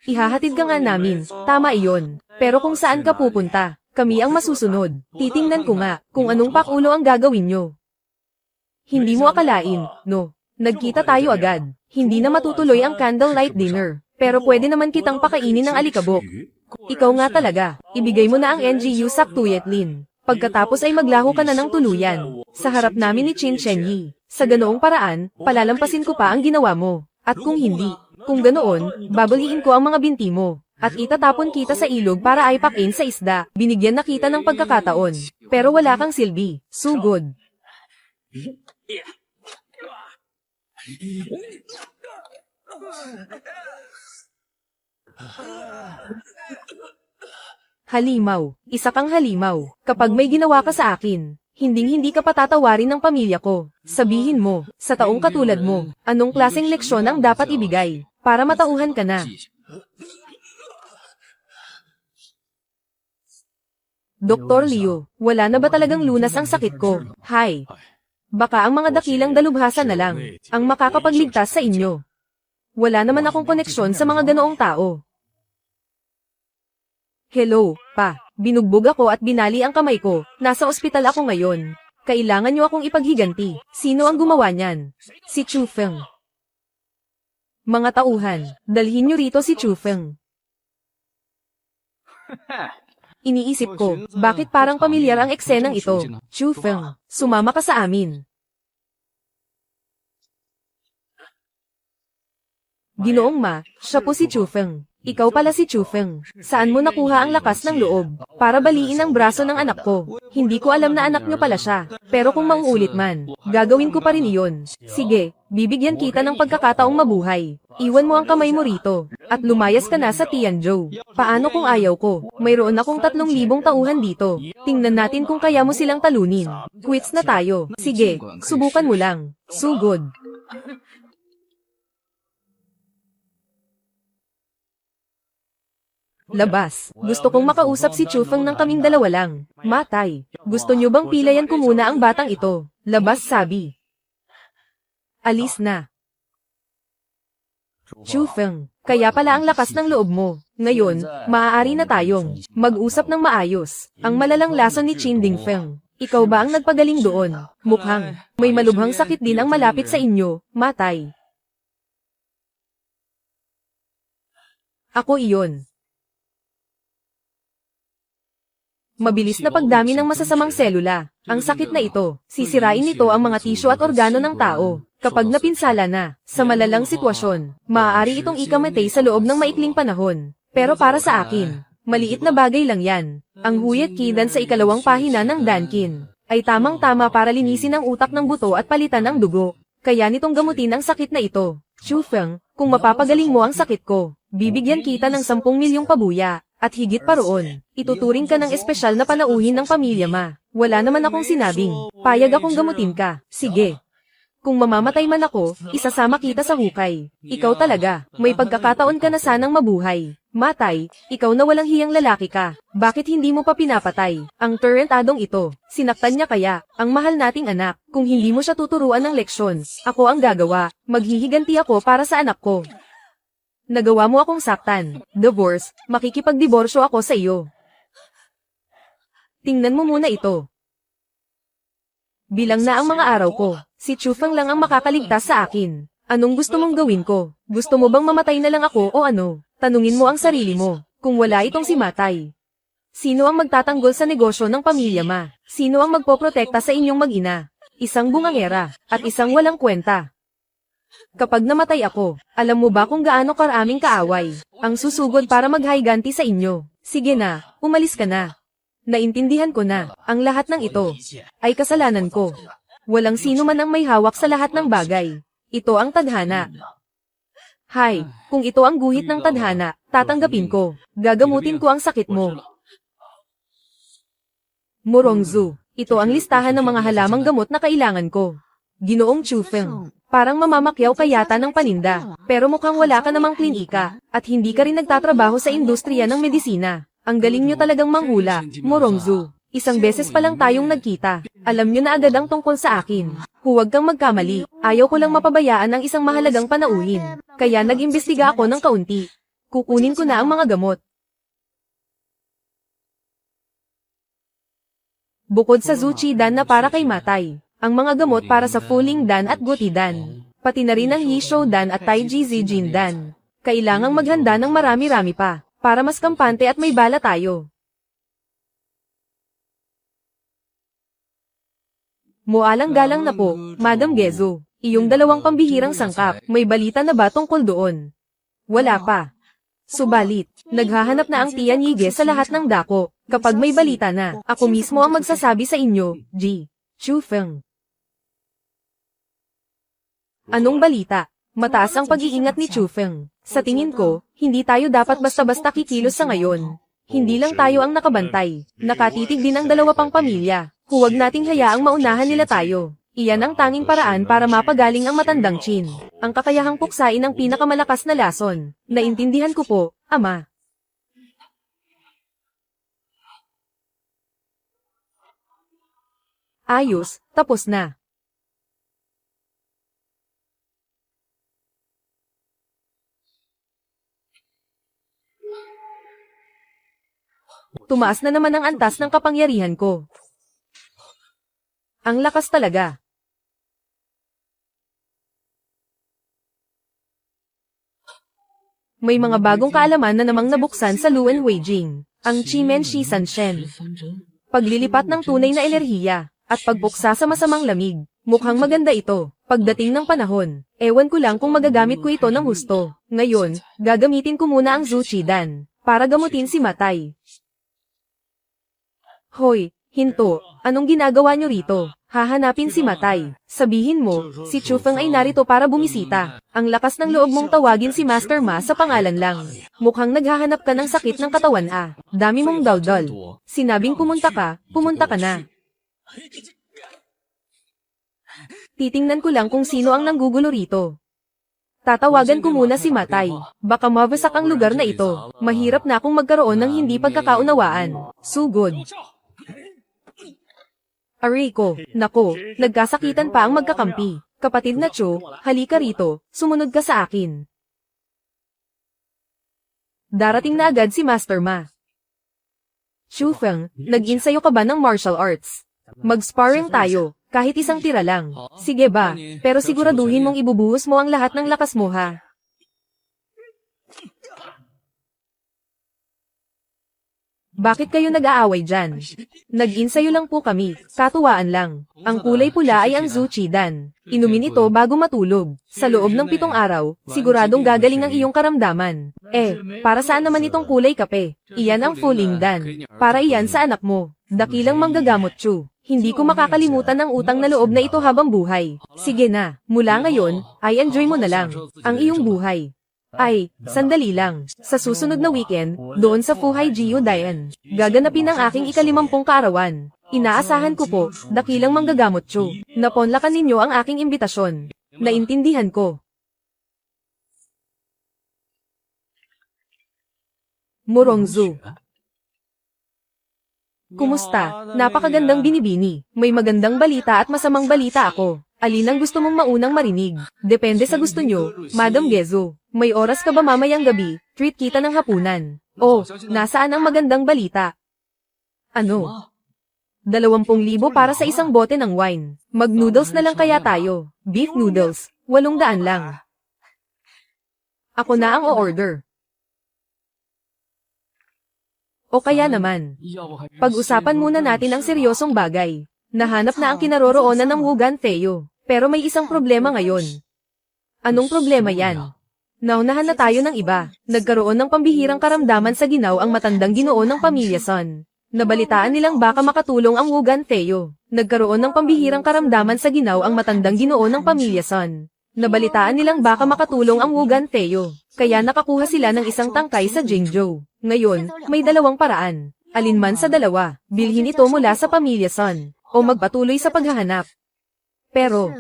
Ihahatid ka nga namin. Tama iyon. Pero kung saan ka pupunta, kami ang masusunod. Titingnan ko nga kung anong pakulo ang gagawin nyo. Hindi mo akalain, no? Nagkita tayo agad. Hindi na matutuloy ang candlelight dinner. Pero pwede naman kitang pakainin ng alikabok. Ikaw nga talaga. Ibigay mo na ang NGU Sak Tuyetlin. Pagkatapos ay maglaho ka na ng tuluyan, sa harap namin ni Qin Chenyi. Sa ganoong paraan, palalampasin ko pa ang ginawa mo. At kung hindi, kung ganoon, babaliin ko ang mga binti mo. At itatapon kita sa ilog para aipakin sa isda. Binigyan na kita ng pagkakataon. Pero wala kang silbi. Sugod. Halimaw. Isa kang halimaw. Kapag may ginawa ka sa akin, Hinding-hindi ka patatawarin ng pamilya ko. Sabihin mo, sa taong katulad mo, anong klaseng leksyon ang dapat ibigay, para matauhan ka na. Dr. Liu, wala na ba talagang lunas ang sakit ko? Hay. Baka ang mga dakilang dalubhasa na lang, ang makakapagligtas sa inyo. Wala naman akong koneksyon sa mga ganoong tao. Hello, pa. Binugbog ako at binali ang kamay ko. Nasa ospital ako ngayon. Kailangan niyo akong ipaghiganti. Sino ang gumawa niyan? Si Chu Feng. Mga tauhan, dalhin niyo rito si Chu Feng. Iniisip ko, bakit parang pamilyar ang eksenang ito? Chu Feng, sumama ka sa amin. Ginoong Ma, siya po si Chu Feng. Ikaw pala si Chu Feng. Saan mo nakuha ang lakas ng loob para baliin ang braso ng anak ko? Hindi ko alam na anak niyo pala siya. Pero kung mauulit man, gagawin ko pa rin iyon. Sige, bibigyan kita ng pagkakataong mabuhay. Iwan mo ang kamay mo rito, at lumayas ka na sa Tianzhou. Paano kung ayaw ko? Mayroon akong 3,000 tauhan dito. Tingnan natin kung kaya mo silang talunin. Quits na tayo. Sige, subukan mo lang. Sugod. Labas. Gusto kong makausap si Chu Feng ng kaming dalawa lang. Matay. Gusto niyo bang pilayan ko muna ang batang ito? Labas sabi. Alis na. Chu Feng, kaya pala ang lakas ng loob mo. Ngayon, maaari na tayong mag-usap ng maayos. Ang malalang lason ni Qin Dingfeng. Ikaw ba ang nagpagaling doon? Mukhang may malubhang sakit din ang malapit sa inyo. Matay. Ako iyon. Mabilis na pagdami ng masasamang selula. Ang sakit na ito, sisirain nito ang mga tisyo at organo ng tao. Kapag napinsala na, sa malalang sitwasyon, maaari itong ikamatay sa loob ng maikling panahon. Pero para sa akin, maliit na bagay lang yan. Ang huyet kidan sa ikalawang pahina ng Dankin ay tamang-tama para linisin ang utak ng buto at palitan ang dugo. Kaya nitong gamutin ang sakit na ito. Chu Feng, kung mapapagaling mo ang sakit ko, bibigyan kita ng 10 milyong pabuya. At higit pa roon, ituturing ka ng espesyal na panauhin ng pamilya Ma. Wala naman akong sinabing, payag akong gamutin ka. Sige. Kung mamamatay man ako, isasama kita sa hukay. Ikaw talaga, may pagkakataon ka na sanang mabuhay. Matay, ikaw na walang hiyang lalaki ka. Bakit hindi mo pa pinapatay? Ang turentadong ito, sinaktan niya kaya, ang mahal nating anak. Kung hindi mo siya tuturuan ng leksyon, ako ang gagawa. Maghihiganti ako para sa anak ko. Nagawa mo akong saktan. Divorce, makikipagdiborsyo ako sa iyo. Tingnan mo muna ito. Bilang na ang mga araw ko, si Chu Feng lang ang makakaligtas sa akin. Anong gusto mong gawin ko? Gusto mo bang mamatay na lang ako o ano? Tanungin mo ang sarili mo, kung wala itong si Matay. Sino ang magtatanggol sa negosyo ng pamilya Ma? Sino ang magpoprotekta sa inyong mag-ina? Isang bungangera, at isang walang kwenta. Kapag namatay ako, alam mo ba kung gaano karaming kaaway ang susugod para maghayganti sa inyo? Sige na, umalis ka na. Naintindihan ko na, ang lahat ng ito ay kasalanan ko. Walang sino man ang may hawak sa lahat ng bagay. Ito ang tadhana. Hay, kung ito ang guhit ng tadhana, tatanggapin ko. Gagamutin ko ang sakit mo. Morongzu, ito ang listahan ng mga halamang gamot na kailangan ko. Ginoong Chu Feng. Parang mamamakyaw ka yata ng paninda, pero mukhang wala ka namang klinika, at hindi ka rin nagtatrabaho sa industriya ng medisina. Ang galing nyo talagang manghula, Morongzu. Isang beses pa lang tayong nagkita. Alam nyo na agad ang tungkol sa akin. Huwag kang magkamali, ayaw ko lang mapabayaan ang isang mahalagang panauhin. Kaya nag-imbestiga ako ng kaunti. Kukunin ko na ang mga gamot. Bukod sa Zuchi Dan na para kay Matay, ang mga gamot para sa Fuling Dan at Guti Dan, pati na rin ang Yishou Dan at Taiji Zijin Dan. Kailangang maghanda ng marami-rami pa, para mas kampante at may bala tayo. Mualang-galang na po, Madam Gezo. Iyong dalawang pambihirang sangkap, may balita na ba tungkol doon? Wala pa. Subalit, naghahanap na ang Tian Yige sa lahat ng dako. Kapag may balita na, ako mismo ang magsasabi sa inyo, G. Chu Feng. Anong balita? Mataas ang pag-iingat ni Chu Feng. Sa tingin ko, hindi tayo dapat basta-basta kikilos sa ngayon. Hindi lang tayo ang nakabantay. Nakatitig din ang dalawa pang pamilya. Huwag nating hayaang maunahan nila tayo. Iyan ang tanging paraan para mapagaling ang matandang Chin. Ang kakayahang puksain ang pinakamalakas na lason. Naintindihan ko po, Ama. Ayos, tapos na. Tumaas na naman ang antas ng kapangyarihan ko. Ang lakas talaga. May mga bagong kaalaman na namang nabuksan sa Luan Weijing, ang Chimen Shi Sanshen. Paglilipat ng tunay na enerhiya, at pagbuksa sa masamang lamig. Mukhang maganda ito. Pagdating ng panahon, ewan ko lang kung magagamit ko ito ng husto. Ngayon, gagamitin ko muna ang Zhu Chidan, para gamutin si Matay. Hoy, hinto, anong ginagawa nyo rito? Hahanapin si Matay. Sabihin mo, si Chufeng ay narito para bumisita. Ang lakas ng loob mong tawagin si Master Ma sa pangalan lang. Mukhang naghahanap ka ng sakit ng katawan Dami mong daldal. Sinabing pumunta ka na. Titingnan ko lang kung sino ang nanggugulo rito. Tatawagan ko muna si Matay. Baka mabasak ang lugar na ito. Mahirap na akong magkaroon ng hindi pagkakaunawaan. Sugod. Aray ko, nako, nagkasakitan pa ang magkakampi. Kapatid na Cho, halika rito, sumunod ka sa akin. Darating na agad si Master Ma. Chufeng, nag-insayo ka ba ng martial arts? Mag-sparring tayo, kahit isang tira lang. Sige ba, pero siguraduhin mong ibubuhos mo ang lahat ng lakas mo ha. Bakit kayo nag-aaway dyan? Nag-insayo lang po kami, katuwaan lang. Ang kulay pula ay ang Zhu Chidan. Inumin ito bago matulog. Sa loob ng 7 araw, siguradong gagaling ang iyong karamdaman. Para saan naman itong kulay kape? Iyan ang Fuling Dan. Para iyan sa anak mo. Dakilang manggagamot Chu. Hindi ko makakalimutan ang utang na loob na ito habang buhay. Sige na, mula ngayon, ay enjoy mo na lang ang iyong buhay. Ay, sandali lang. Sa susunod na weekend, doon sa Fuhai Jiu Dayan, gaganapin ang aking ika-50 kaarawan. Inaasahan ko po, dakilang manggagamot Chu. Naponlakan ninyo ang aking imbitasyon. Naintindihan ko. Morongzu. Kumusta? Napakagandang binibini. May magandang balita at masamang balita ako. Alin ang gusto mong maunang marinig? Depende sa gusto nyo, Madam Gezo. May oras ka ba mamayang gabi? Treat kita ng hapunan. Oh, nasaan ang magandang balita? Ano? 20,000 para sa isang bote ng wine. Mag-noodles na lang kaya tayo. Beef noodles. 800 lang. Ako na ang o-order. O kaya naman, pag-usapan muna natin ang seryosong bagay. Nahanap na ang kinaroroonan ng Wugan Theo. Pero may isang problema ngayon. Anong problema yan? Naunahan na tayo ng iba. Nagkaroon ng pambihirang karamdaman sa ginaw ang matandang ginoo ng pamilya Son. Nabalitaan nilang baka makatulong ang Wugan Theo. Nagkaroon ng pambihirang karamdaman sa ginaw ang matandang ginoo ng pamilya Son. Nabalitaan nilang baka makatulong ang Wugan Theo. Kaya nakakuha sila ng isang tangkay sa Jingzhou. Ngayon, may 2 paraan. Alinman sa dalawa, bilhin ito mula sa pamilya Son, o magpatuloy sa paghahanap. Pero,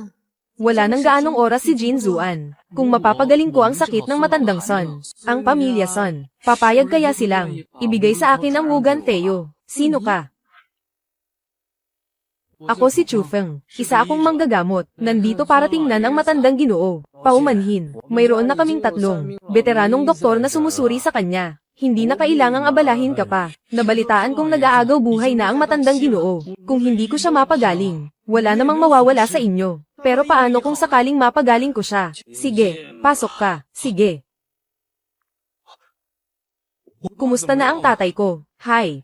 wala nang gaanong oras si Jin Zuan. Kung mapapagaling ko ang sakit ng matandang Son, ang pamilya Son, papayag kaya silang ibigay sa akin ang Wugan Theo. Sino ka? Ako si Chufeng, isa akong manggagamot, nandito para tingnan ang matandang ginoo. Paumanhin, mayroon na kaming 3 veteranong doktor na sumusuri sa kanya. Hindi na kailangang abalahin ka pa. Nabalitaan kong nag-aagaw buhay na ang matandang ginoo. Kung hindi ko siya mapagaling, wala namang mawawala sa inyo. Pero paano kung sakaling mapagaling ko siya? Sige, pasok ka. Sige. Kumusta na ang tatay ko? Hi.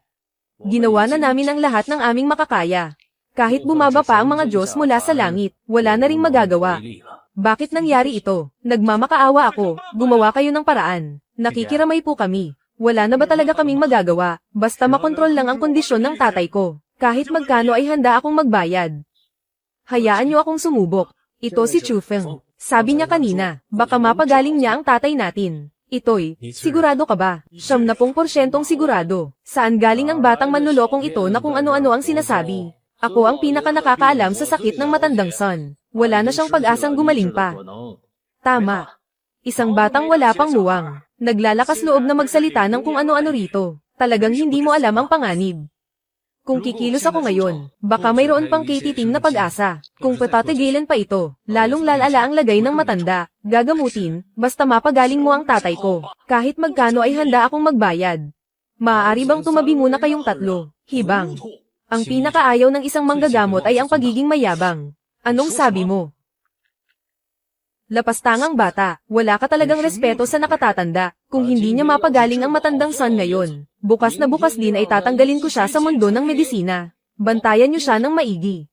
Ginawa na namin ang lahat ng aming makakaya. Kahit bumaba pa ang mga Diyos mula sa langit, wala na ring magagawa. Bakit nangyari ito? Nagmamakaawa ako, gumawa kayo ng paraan. Nakikiramay po kami. Wala na ba talaga kaming magagawa? Basta makontrol lang ang kondisyon ng tatay ko. Kahit magkano ay handa akong magbayad. Hayaan niyo akong sumubok. Ito si Chufeng. Sabi niya kanina, baka mapagaling niya ang tatay natin. Ito'y, sigurado ka ba? 70% sigurado. Saan galing ang batang manlulokong ito na kung ano-ano ang sinasabi? Ako ang pinaka nakakaalam sa sakit ng matandang son. Wala na siyang pag-asang gumaling pa. Tama. Isang batang wala pang muwang. Naglalakas loob na magsalita ng kung ano-ano rito. Talagang hindi mo alam ang panganib. Kung kikilos ako ngayon, baka mayroon pang kititing na pag-asa. Kung patatigilan pa ito, lalong lalala ang lagay ng matanda. Gagamutin, basta mapagaling mo ang tatay ko. Kahit magkano ay handa akong magbayad. Maaari bang tumabi muna kayong tatlo? Hibang. Ang pinakaayaw ng isang manggagamot ay ang pagiging mayabang. Anong sabi mo? Lapastangang bata, wala ka talagang respeto sa nakatatanda. Kung hindi niya mapagaling ang matandang son ngayon, bukas na bukas din ay tatanggalin ko siya sa mundo ng medisina. Bantayan niyo siya ng maigi.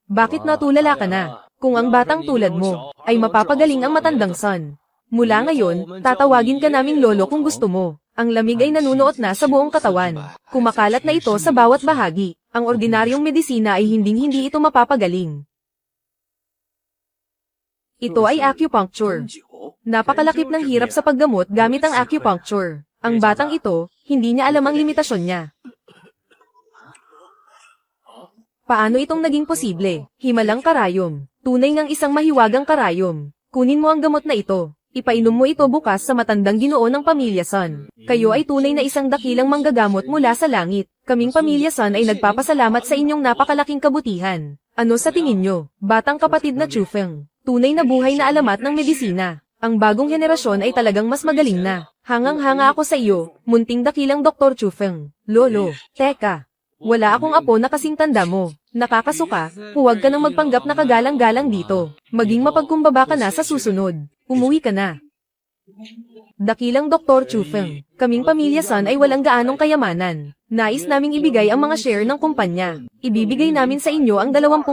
Bakit natulala ka na? Kung ang batang tulad mo, ay mapapagaling ang matandang son. Mula ngayon, tatawagin ka naming lolo kung gusto mo. Ang lamig ay nanunuot na sa buong katawan. Kumakalat na ito sa bawat bahagi. Ang ordinaryong medisina ay hinding-hindi ito mapapagaling. Ito ay acupuncture. Napakalakip ng hirap sa paggamot gamit ang acupuncture. Ang batang ito, hindi niya alam ang limitasyon niya. Paano itong naging posible? Himalang karayom. Tunay ng isang mahiwagang karayom. Kunin mo ang gamot na ito. Ipainom mo ito bukas sa matandang Ginoo ng Pamilya Son. Kayo ay tunay na isang dakilang manggagamot mula sa langit. Kaming Pamilya Son ay nagpapasalamat sa inyong napakalaking kabutihan. Ano sa tingin nyo, batang kapatid na Chufeng? Tunay na buhay na alamat ng medisina. Ang bagong henerasyon ay talagang mas magaling na. Hangang-hanga ako sa iyo, munting dakilang Dr. Chufeng. Lolo, teka. Wala akong apo na kasing tanda mo. Nakakasuka, huwag ka nang magpanggap na kagalang-galang dito. Maging mapagkumbaba ka na sa susunod. Umuwi ka na. Dakilang Dr. Chufeng, kaming Pamilya Son ay walang gaanong kayamanan. Nais naming ibigay ang mga share ng kumpanya. Ibibigay namin sa inyo ang 20%.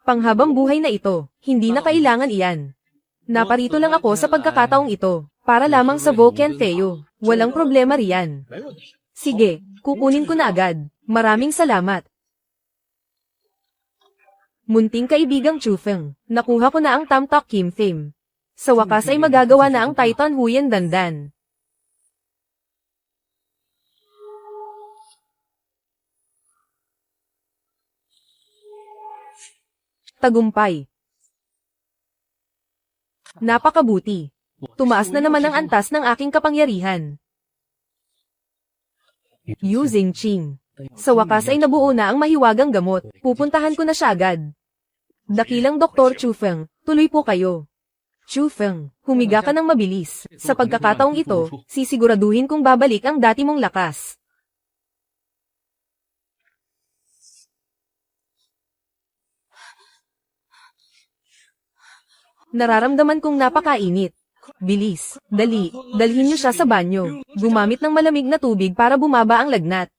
Panghabang buhay na ito, hindi na kailangan iyan. Naparito lang ako sa pagkakataong ito, para lamang sa Voken Theo. Walang problema riyan. Sige, kukunin ko na agad. Maraming salamat. Munting kaibigang Chufeng, nakuha ko na ang Tamtok Kim Fame. Sa wakas ay magagawa na ang Titan Huyen Dandan. Tagumpay. Napakabuti. Tumaas na naman ang antas ng aking kapangyarihan. Using Ching. Sa wakas ay nabuo na ang mahiwagang gamot. Pupuntahan ko na siya agad. Dakilang Dr. Chufeng, tuloy po kayo. Chufeng, humiga ka ng mabilis. Sa pagkakataong ito, sisiguraduhin kong babalik ang dati mong lakas. Nararamdaman kong napakainit. Bilis, dali, dalhin niyo siya sa banyo. Gumamit ng malamig na tubig para bumaba ang lagnat.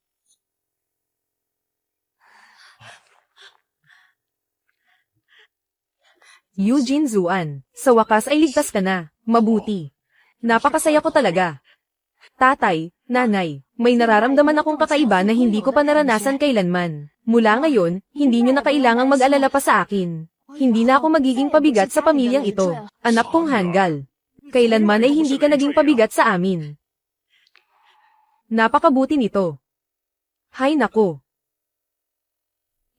Eugene Zuan, sa wakas ay ligtas ka na. Mabuti. Napakasaya ko talaga. Tatay, nanay, may nararamdaman akong kakaiba na hindi ko pa naranasan kailanman. Mula ngayon, hindi niyo na kailangang mag-alala pa sa akin. Hindi na ako magiging pabigat sa pamilyang ito. Anak kong Hanggal. Kailanman ay hindi ka naging pabigat sa amin. Napakabuti nito. Hay nako.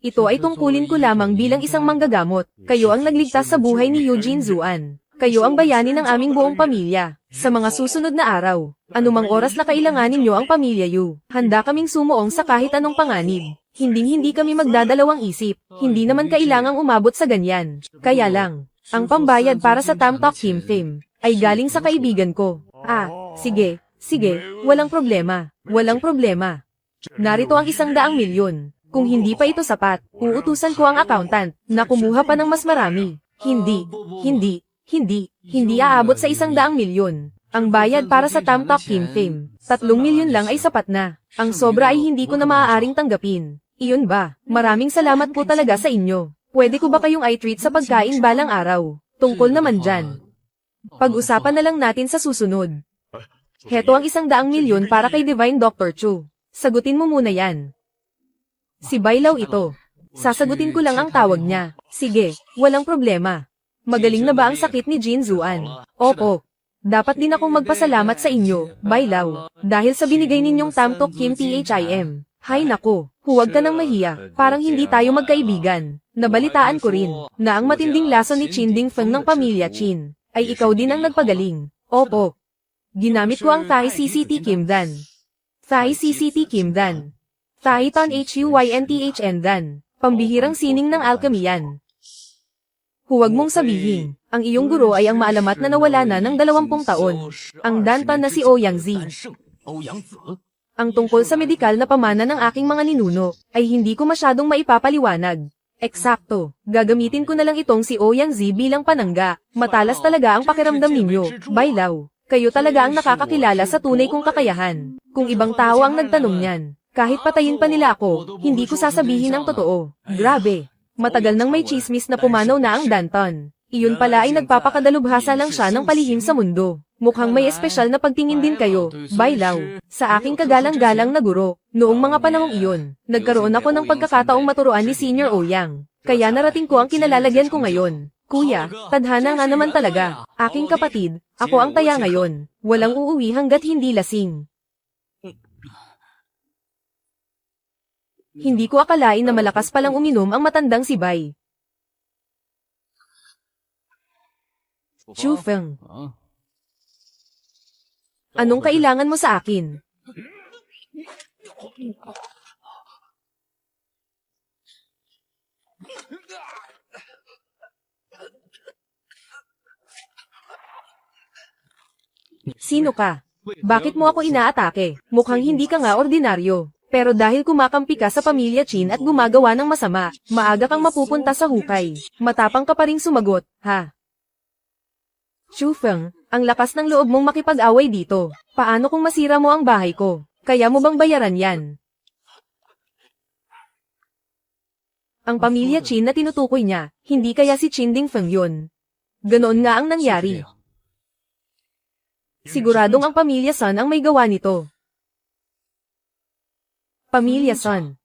Ito ay tungkulin ko lamang bilang isang manggagamot. Kayo ang nagligtas sa buhay ni Eugene Zuan. Kayo ang bayani ng aming buong pamilya. Sa mga susunod na araw, anumang oras na kailanganin niyo ang pamilya Yu, handa kaming sumuong sa kahit anong panganib. Hinding-hindi kami magdadalawang isip, hindi naman kailangang umabot sa ganyan. Kaya lang, ang pambayad para sa Tamtok Kim Fame ay galing sa kaibigan ko. Sige, walang problema, walang problema. Narito ang 100,000,000. Kung hindi pa ito sapat, uutusan ko ang accountant na kumuha pa ng mas marami. Hindi aabot sa 100,000,000. Ang bayad para sa Tamtok Kim Fame, 3 milyon lang ay sapat na. Ang sobra ay hindi ko na maaaring tanggapin. Iyon ba? Maraming salamat po talaga sa inyo. Pwede ko ba kayong i-treat sa pagkain balang araw? Tungkol naman dyan. Pag-usapan na lang natin sa susunod. Heto ang 100,000,000 para kay Divine Dr. Chu. Sagutin mo muna yan. Si Bailaw ito. Sasagutin ko lang ang tawag niya. Sige, walang problema. Magaling na ba ang sakit ni Jin Zuan? Opo. Dapat din akong magpasalamat sa inyo, Bailaw, dahil sa binigay ninyong Tamtok Kim Phim. Hay nako, huwag ka nang mahiya, parang hindi tayo magkaibigan. Nabalitaan ko rin, na ang matinding lason ni Qin Dingfeng ng pamilya Qin, ay ikaw din ang nagpagaling. Opo. Ginamit ko ang Thai CCT Kimdan. Thai CCT Kimdan. Thai Ton Huynthen Dan. Pambihirang sining ng alkemiyan. Huwag mong sabihin, ang iyong guro ay ang maalamat na nawala na ng 20 taon. Ang Danton na si Ouyang Zi. Ang tungkol sa medikal na pamana ng aking mga ninuno, ay hindi ko masyadong maipapaliwanag. Eksakto, gagamitin ko na lang itong si Ouyang Zi bilang panangga. Matalas talaga ang pakiramdam ninyo, Bailaw. Kayo talaga ang nakakakilala sa tunay kong kakayahan. Kung ibang tao ang nagtanong niyan, kahit patayin pa nila ako, hindi ko sasabihin ang totoo. Grabe. Matagal nang may chismis na pumanaw na ang Danton. Iyon pala ay nagpapakadalubhasa lang siya ng palihim sa mundo. Mukhang may espesyal na pagtingin din kayo, Bailaw. Sa aking kagalang-galang na guro, noong mga panahong iyon, nagkaroon ako ng pagkakataong maturuan ni Senior Ouyang. Kaya narating ko ang kinalalagyan ko ngayon. Kuya, tadhana nga naman talaga. Aking kapatid, ako ang taya ngayon. Walang uuwi hanggat hindi lasing. Hindi ko akalain na malakas palang uminom ang matandang si Bai. Chu Feng. Anong kailangan mo sa akin? Sino ka? Bakit mo ako inaatake? Mukhang hindi ka nga ordinaryo. Pero dahil kumakampi ka sa pamilya Qin at gumagawa ng masama, maaga kang mapupunta sa hukay. Matapang ka pa ring sumagot, ha? Chu Feng, ang lakas ng loob mong makipag-away dito. Paano kung masira mo ang bahay ko? Kaya mo bang bayaran yan? Ang pamilya Qin na tinutukoy niya, hindi kaya si Qin Dingfeng yun. Ganoon nga ang nangyari. Siguradong ang pamilya Sun ang may gawa nito. Pamilya Sun.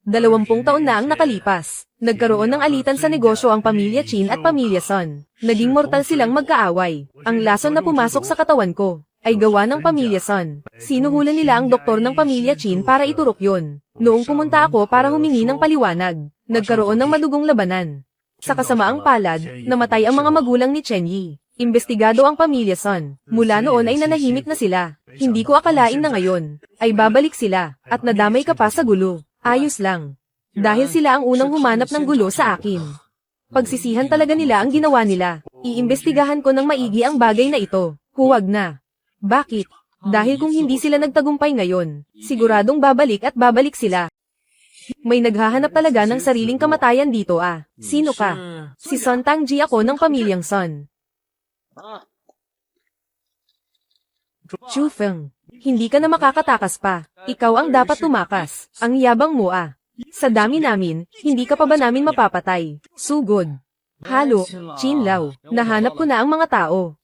20 taon na ang nakalipas. Nagkaroon ng alitan sa negosyo ang pamilya Qin at pamilya Sun. Naging mortal silang magkaaway. Ang lason na pumasok sa katawan ko, ay gawa ng pamilya Sun. Sinuhulan nila ang doktor ng pamilya Qin para iturok yun. Noong pumunta ako para humingi ng paliwanag, nagkaroon ng madugong labanan. Sa kasamaang palad, namatay ang mga magulang ni Chen Yi. Imbestigado ang pamilya Sun. Mula noon ay nanahimik na sila. Hindi ko akalain na ngayon, ay babalik sila, at nadamay ka pa sa gulo. Ayos lang. Dahil sila ang unang humanap ng gulo sa akin. Pagsisihan talaga nila ang ginawa nila. Iimbestigahan ko ng maigi ang bagay na ito. Huwag na. Bakit? Dahil kung hindi sila nagtagumpay ngayon, siguradong babalik at babalik sila. May naghahanap talaga ng sariling kamatayan dito ah. Sino ka? Si Sun Tangji ako ng pamilyang Sun. Chu Feng, hindi ka na makakatakas pa. Ikaw ang dapat tumakas. Ang yabang mo ah. Sa dami namin, hindi ka pa ba namin mapapatay? Sugod. Halo, Qin Lao, nahanap ko na ang mga tao.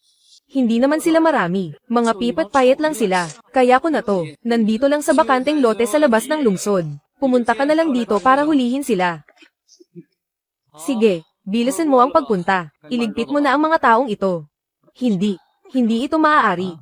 Hindi naman sila marami, mga pipet-payet lang sila. Kaya ko na to, nandito lang sa bakanteng lote sa labas ng lungsod. Pumunta ka na lang dito para hulihin sila. Sige, bilisan mo ang pagpunta. Iligpit mo na ang mga taong ito. Hindi ito maaari.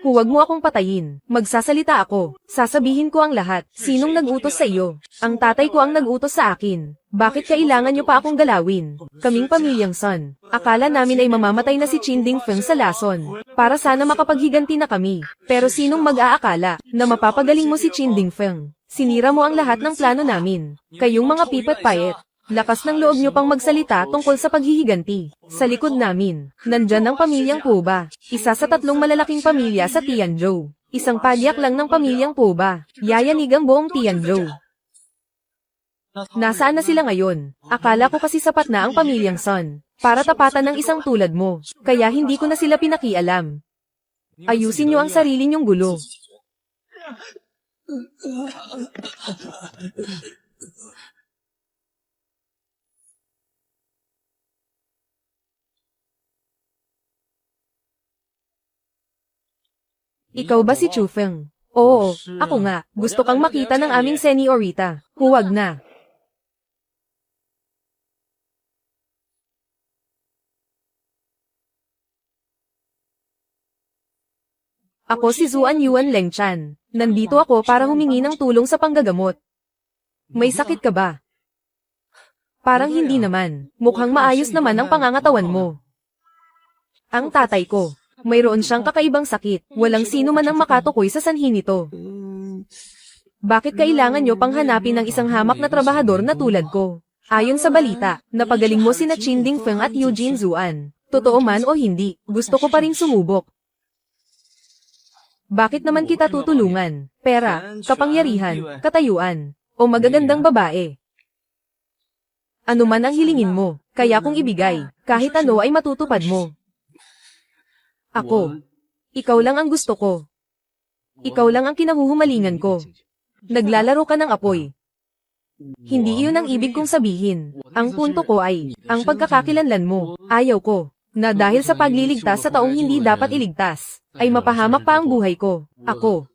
Huwag mo akong patayin. Magsasalita ako. Sasabihin ko ang lahat. Sinong nag-utos sa iyo? Ang tatay ko ang nag-utos sa akin. Bakit kailangan niyo pa akong galawin? Kaming pamilyang Sun. Akala namin ay mamamatay na si Qin Dingfeng sa lason. Para sana makapaghiganti na kami. Pero sinong mag-aakala na mapapagaling mo si Qin Dingfeng? Sinira mo ang lahat ng plano namin. Kayong mga pipet-payet. Lakas ng loob niyo pang magsalita tungkol sa paghihiganti. Sa likod namin, nandyan ang pamilyang Puba. Isa sa 3 malalaking pamilya sa Tianzhou. Isang padyak lang ng pamilyang Puba. Yayanig ang buong Tianzhou. Nasaan na sila ngayon? Akala ko kasi sapat na ang pamilyang Sun para tapatan ng isang tulad mo. Kaya hindi ko na sila pinakialam. Ayusin niyo ang sarili niyong gulo. Ikaw ba si Chu Feng? Oo, ako nga. Gusto kang makita ng aming senyorita. Huwag na. Ako si Zuan Yuan Lengchan. Nandito ako para humingi ng tulong sa panggagamot. May sakit ka ba? Parang hindi naman. Mukhang maayos naman ang pangangatawan mo. Ang tatay ko. Mayroon siyang kakaibang sakit. Walang sino man ang makatukoy sa sanhi nito. Bakit kailangan nyo pang hanapin ng isang hamak na trabahador na tulad ko? Ayon sa balita, napagaling mo sina Qin Dingfeng at Eugene Zuan. Totoo man o hindi, gusto ko pa ring sumubok. Bakit naman kita tutulungan? Pera, kapangyarihan, katayuan, o magagandang babae? Ano man ang hilingin mo, kaya kung ibigay, kahit ano ay matutupad mo. Ako. Ikaw lang ang gusto ko. Ikaw lang ang kinahuhumalingan ko. Naglalaro ka ng apoy. Hindi iyon ang ibig kong sabihin. Ang punto ko ay, ang pagkakakilanlan mo, ayaw ko, na dahil sa pagliligtas sa taong hindi dapat iligtas, ay mapahamak pa ang buhay ko. Ako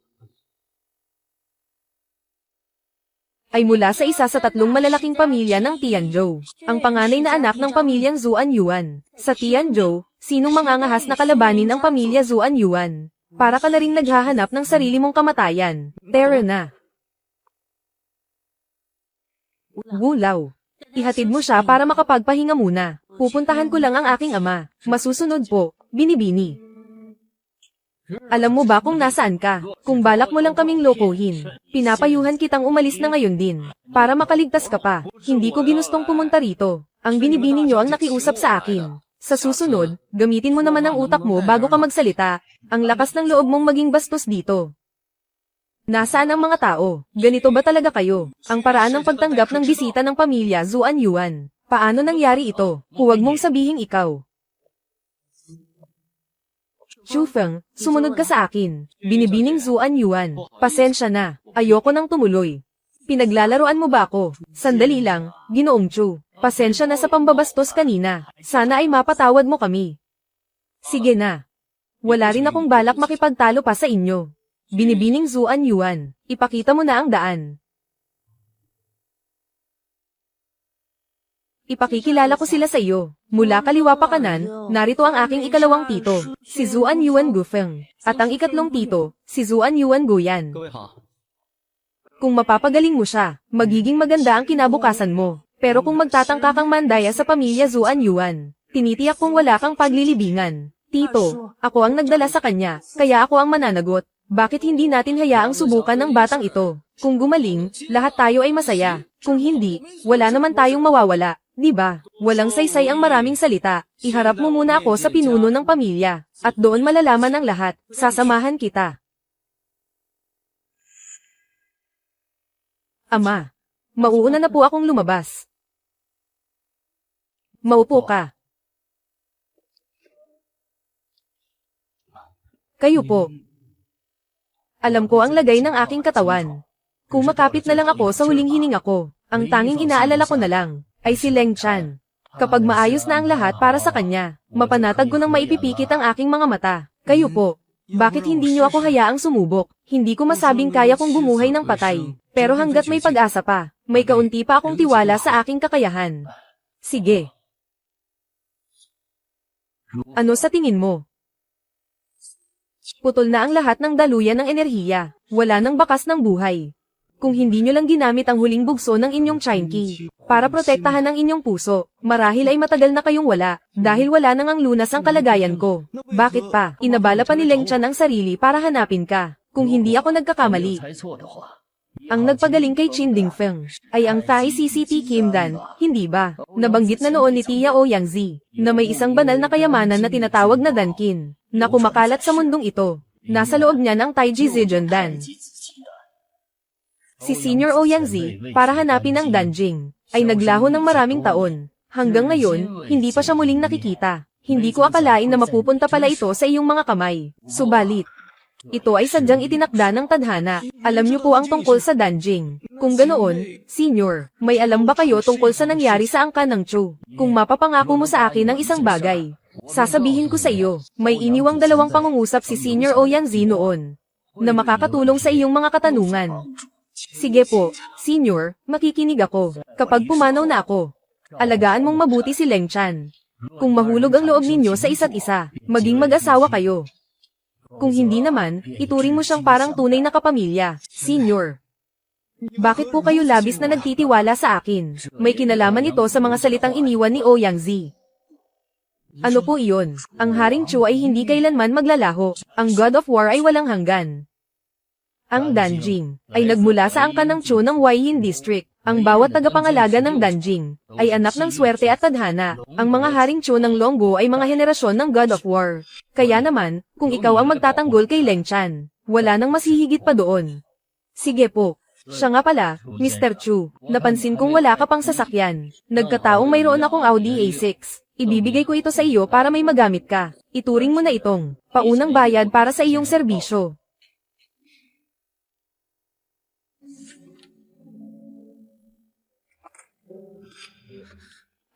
ay mula sa isa sa 3 malalaking pamilya ng Tianzhou, ang panganay na anak ng pamilyang Zuan Yuan. Sa Tianzhou, sinong mangangahas na kalabanin ang pamilya Zuan Yuan? Para ka na rin naghahanap ng sarili mong kamatayan. Tara na. Gulaw. Ihatid mo siya para makapagpahinga muna. Pupuntahan ko lang ang aking ama. Masusunod po, Binibini. Alam mo ba kung nasaan ka? Kung balak mo lang kaming lokohin, pinapayuhan kitang umalis na ngayon din. Para makaligtas ka pa, hindi ko ginustong pumunta rito. Ang Binibini nyo ang nakiusap sa akin. Sa susunod, gamitin mo naman ang utak mo bago ka magsalita. Ang lakas ng loob mong maging bastos dito. Nasaan ang mga tao? Ganito ba talaga kayo? Ang paraan ng pagtanggap ng bisita ng pamilya Zuan Yuan. Paano nangyari ito? Huwag mong sabihing ikaw. Xu Feng, sumunod ka sa akin. Binibining Zuan Yuan. Pasensya na. Ayoko nang tumuloy. Pinaglalaroan mo ba ako? Sandali lang, Ginoong Chu. Pasensya na sa pambabastos kanina. Sana ay mapatawad mo kami. Sige na. Wala rin akong balak makipagtalo pa sa inyo. Binibining Zuan Yuan. Ipakita mo na ang daan. Ipakikilala ko sila sa iyo. Mula kaliwa pa kanan, narito ang aking ikalawang tito, si Zuan Yuan Gufeng. At ang ikatlong tito, si Zuan Yuan Guyan. Kung mapapagaling mo siya, magiging maganda ang kinabukasan mo. Pero kung magtatangka kang mandaya sa pamilya Zuan Yuan, tinitiyak kong wala kang paglilibingan. Tito, ako ang nagdala sa kanya, kaya ako ang mananagot. Bakit hindi natin hayaang subukan ng batang ito? Kung gumaling, lahat tayo ay masaya. Kung hindi, wala naman tayong mawawala. Di ba? Walang saysay ang maraming salita. Iharap mo muna ako sa pinuno ng pamilya. At doon malalaman ang lahat. Sasamahan kita. Ama. Mauuna na po akong lumabas. Maupo ka. Kayo po. Alam ko ang lagay ng aking katawan. Kumakapit na lang ako sa huling hininga ko. Ang tanging inaalala ko na lang ay si Leng Chan. Kapag maayos na ang lahat para sa kanya, mapanatag ko nang maipipikit ang aking mga mata. Kayo po, bakit hindi niyo ako hayaang sumubok? Hindi ko masabing kaya kong bumuhay ng patay. Pero hanggat may pag-asa pa, may kaunti pa akong tiwala sa aking kakayahan. Sige. Ano sa tingin mo? Putol na ang lahat ng daluyan ng enerhiya. Wala nang bakas ng buhay. Kung hindi nyo lang ginamit ang huling bugso ng inyong Chine Key para protektahan ang inyong puso, marahil ay matagal na kayong wala, dahil wala nang ang lunas ang kalagayan ko. Bakit pa? Inabala pa ni Leng Chan ang sarili para hanapin ka, kung hindi ako nagkakamali. Ang nagpagaling kay Qin Dingfeng ay ang Thai CCT Kim Dan, hindi ba? Nabanggit na noon ni Tia Ouyangzi na may isang banal na kayamanan na tinatawag na Dankin, na kumakalat sa mundong ito. Nasa loob niya ng Taiji Zhejian Dan. Si Senior Ouyangzi, para hanapin ang Danjing, ay naglaho ng maraming taon. Hanggang ngayon, hindi pa siya muling nakikita. Hindi ko akalain na mapupunta pala ito sa iyong mga kamay. Subalit, ito ay sadyang itinakda ng tadhana. Alam niyo po ang tungkol sa Danjing. Kung ganoon, Senior, may alam ba kayo tungkol sa nangyari sa angkan ng Chu? Kung mapapangako mo sa akin ng isang bagay, sasabihin ko sa iyo, may iniwang 2 pangungusap si Senior Ouyangzi noon, na makakatulong sa iyong mga katanungan. Sige po, Senior, makikinig ako. Kapag pumanaw na ako, alagaan mong mabuti si Leng Chan. Kung mahulog ang loob ninyo sa isa't isa, maging mag-asawa kayo. Kung hindi naman, ituring mo siyang parang tunay na kapamilya. Senior. Bakit po kayo labis na nagtitiwala sa akin? May kinalaman ito sa mga salitang iniwan ni Ouyang-zi. Ano po iyon? Ang Haring Chu ay hindi kailanman maglalaho. Ang God of War ay walang hanggan. Ang Danjing ay nagmula sa angkan ng Chu ng Waiyin District. Ang bawat tagapangalaga ng Danjing ay anak ng swerte at tadhana. Ang mga Haring Chu ng Longbo ay mga henerasyon ng God of War. Kaya naman, kung ikaw ang magtatanggol kay Leng Chan, wala nang mas hihigit pa doon. Sige po. Siya nga pala, Mr. Chu, napansin kong wala ka pang sasakyan. Nagkataong mayroon akong Audi A6. Ibibigay ko ito sa iyo para may magamit ka. Ituring mo na itong paunang bayad para sa iyong serbisyo.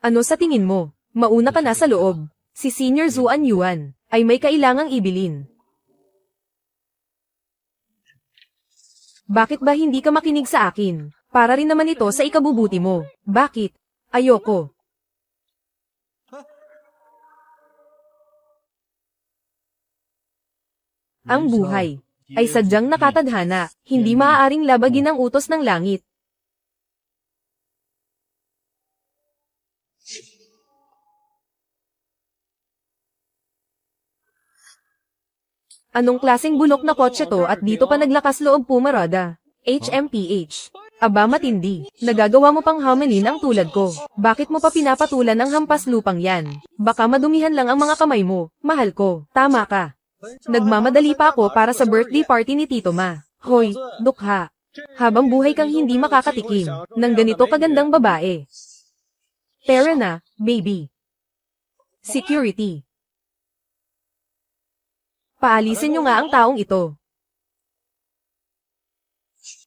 Ano sa tingin mo? Mauna ka na sa loob. Si Senior Zuan Yuan ay may kailangang ibilin. Bakit ba hindi ka makinig sa akin? Para rin naman ito sa ikabubuti mo. Bakit? Ayoko. Ang buhay ay sadyang nakatadhana, hindi maaaring labagin ang utos ng langit. Anong klaseng bulok na kotse to at dito pa naglakas loob pumarada? HMPH. Aba matindi, nagagawa mo pang hamelin ang tulad ko. Bakit mo pa pinapatulan ang hampas lupang yan? Baka madumihan lang ang mga kamay mo, mahal ko. Tama ka. Nagmamadali pa ako para sa birthday party ni Tito Ma. Hoy, dukha. Habang buhay kang hindi makakatikim ng ganito kagandang babae. Tara na, baby. Security. Paalisin niyo nga ang taong ito.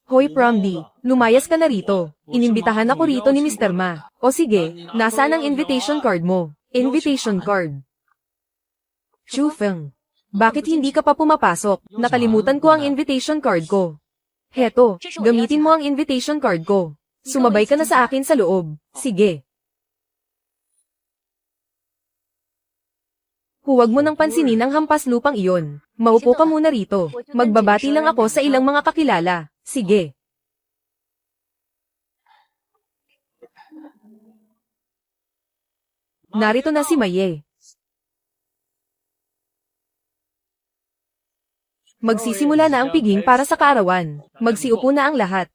Hoy Promdi, lumayas ka na rito. Inimbitahan ako rito ni Mr. Ma. O sige, nasaan ang invitation card mo? Invitation card. Chu Feng. Bakit hindi ka pa pumapasok? Nakalimutan ko ang invitation card ko. Heto, gamitin mo ang invitation card ko. Sumabay ka na sa akin sa loob. Sige. Huwag mo nang pansinin ang hampas lupang iyon. Maupo ka muna rito. Magbabati lang ako sa ilang mga kakilala. Sige. Narito na si Maye. Magsisimula na ang piging para sa kaarawan. Magsiupo na ang lahat.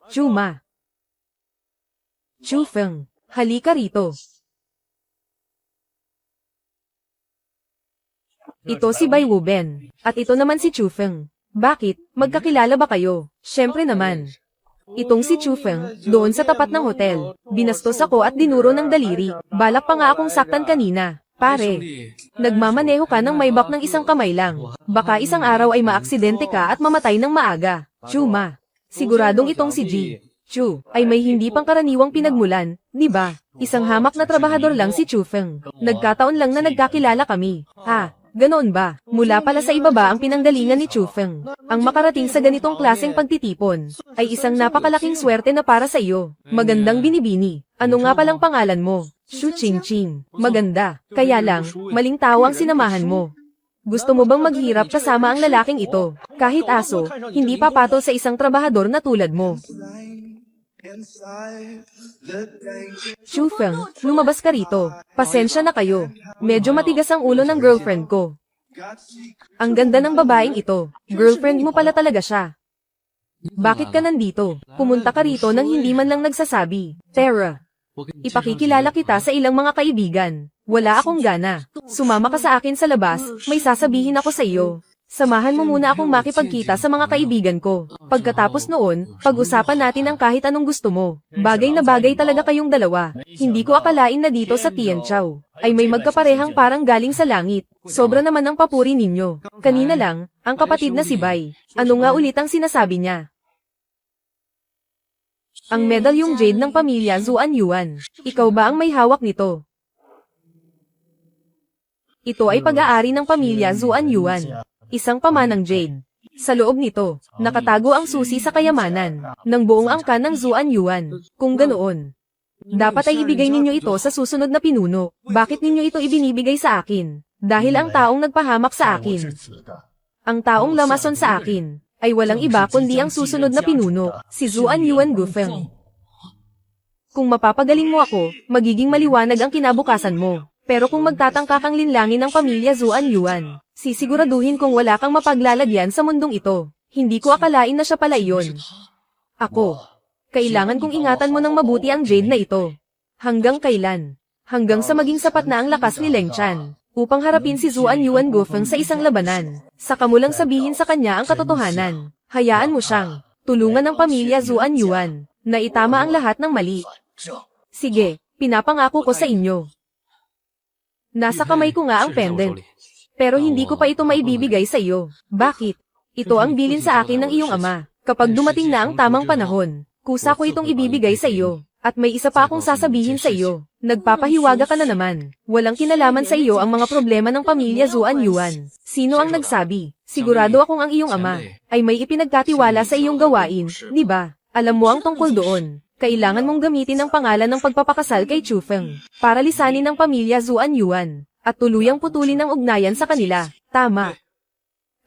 Chuma. Chu Feng, halika rito. Ito si Bai Wuben. At ito naman si Chu Feng. Bakit? Magkakilala ba kayo? Siyempre naman. Itong si Chu Feng, doon sa tapat ng hotel. Binastos ako at dinuro ng daliri. Balak pa nga akong saktan kanina. Pare, nagmamaneho ka ng Maybach ng isang kamay lang. Baka isang araw ay maaksidente ka at mamatay ng maaga. Chuma. Siguradong itong si G. Chu, ay may hindi pang karaniwang pinagmulan, di ba? Isang hamak na trabahador lang si Chu Feng. Nagkataon lang na nagkakilala kami. Ha? Ganoon ba? Mula pala sa ibaba ang pinanggalingan ni Chu Feng. Ang makarating sa ganitong klaseng pagtitipon ay isang napakalaking swerte na para sa iyo. Magandang binibini. Ano nga palang pangalan mo? Shu Qingqing. Maganda. Kaya lang, maling tao ang sinamahan mo. Gusto mo bang maghirap kasama ang lalaking ito? Kahit aso, hindi papatol sa isang trabahador na tulad mo. Chu Feng, lumabas ka rito. Pasensya na kayo. Medyo matigas ang ulo ng girlfriend ko. Ang ganda ng babaeng ito. Girlfriend mo pala talaga siya. Bakit ka nandito? Pumunta ka rito nang hindi man lang nagsasabi. Tara, ipakikilala kita sa ilang mga kaibigan. Wala akong gana. Sumama ka sa akin sa labas, may sasabihin ako sa iyo. Samahan mo muna akong makipagkita sa mga kaibigan ko. Pagkatapos noon, pag-usapan natin ang kahit anong gusto mo. Bagay na bagay talaga kayong dalawa. Hindi ko akalain na dito sa Tianqiao ay may magkaparehang parang galing sa langit. Sobra naman ang papuri ninyo. Kanina lang, ang kapatid na si Bai. Ano nga ulit ang sinasabi niya? Ang medalyong jade ng pamilya Zuan Yuan. Ikaw ba ang may hawak nito? Ito ay pag-aari ng pamilya Zuan Yuan. Isang pamanang jade. Sa loob nito, nakatago ang susi sa kayamanan ng buong angkan ng Zuan Yuan. Kung ganoon, dapat ay ibigay ninyo ito sa susunod na pinuno. Bakit ninyo ito ibinibigay sa akin? Dahil ang taong nagpahamak sa akin, ang taong lamason sa akin, ay walang iba kundi ang susunod na pinuno, si Zuan Yuan Gufeng. Kung mapapagaling mo ako, magiging maliwanag ang kinabukasan mo. Pero kung magtatangka kang linlangin ng pamilya Zuan Yuan, sisiguraduhin kong wala kang mapaglalagyan sa mundong ito. Hindi ko akalain na siya pala iyon. Ako. Kailangan kong ingatan mo ng mabuti ang jade na ito. Hanggang kailan? Hanggang sa maging sapat na ang lakas ni Leng Chan, upang harapin si Zuan Yuan Gufeng sa isang labanan. Saka mo lang sabihin sa kanya ang katotohanan. Hayaan mo siyang tulungan ng pamilya Zuan Yuan, na itama ang lahat ng mali. Sige, pinapangako ko sa inyo. Nasa kamay ko nga ang pendant. Pero hindi ko pa ito maibibigay sa iyo. Bakit? Ito ang bilin sa akin ng iyong ama. Kapag dumating na ang tamang panahon, kusa ko itong ibibigay sa iyo. At may isa pa akong sasabihin sa iyo. Nagpapahiwaga ka na naman. Walang kinalaman sa iyo ang mga problema ng pamilya Zuan Yuan. Sino ang nagsabi? Sigurado akong ang iyong ama ay may ipinagkatiwala sa iyong gawain, di ba? Alam mo ang tungkol doon. Kailangan mong gamitin ang pangalan ng pagpapakasal kay Chu Feng para lisanin ng pamilya Zuan Yuan at tuluyang putulin ang ugnayan sa kanila. Tama.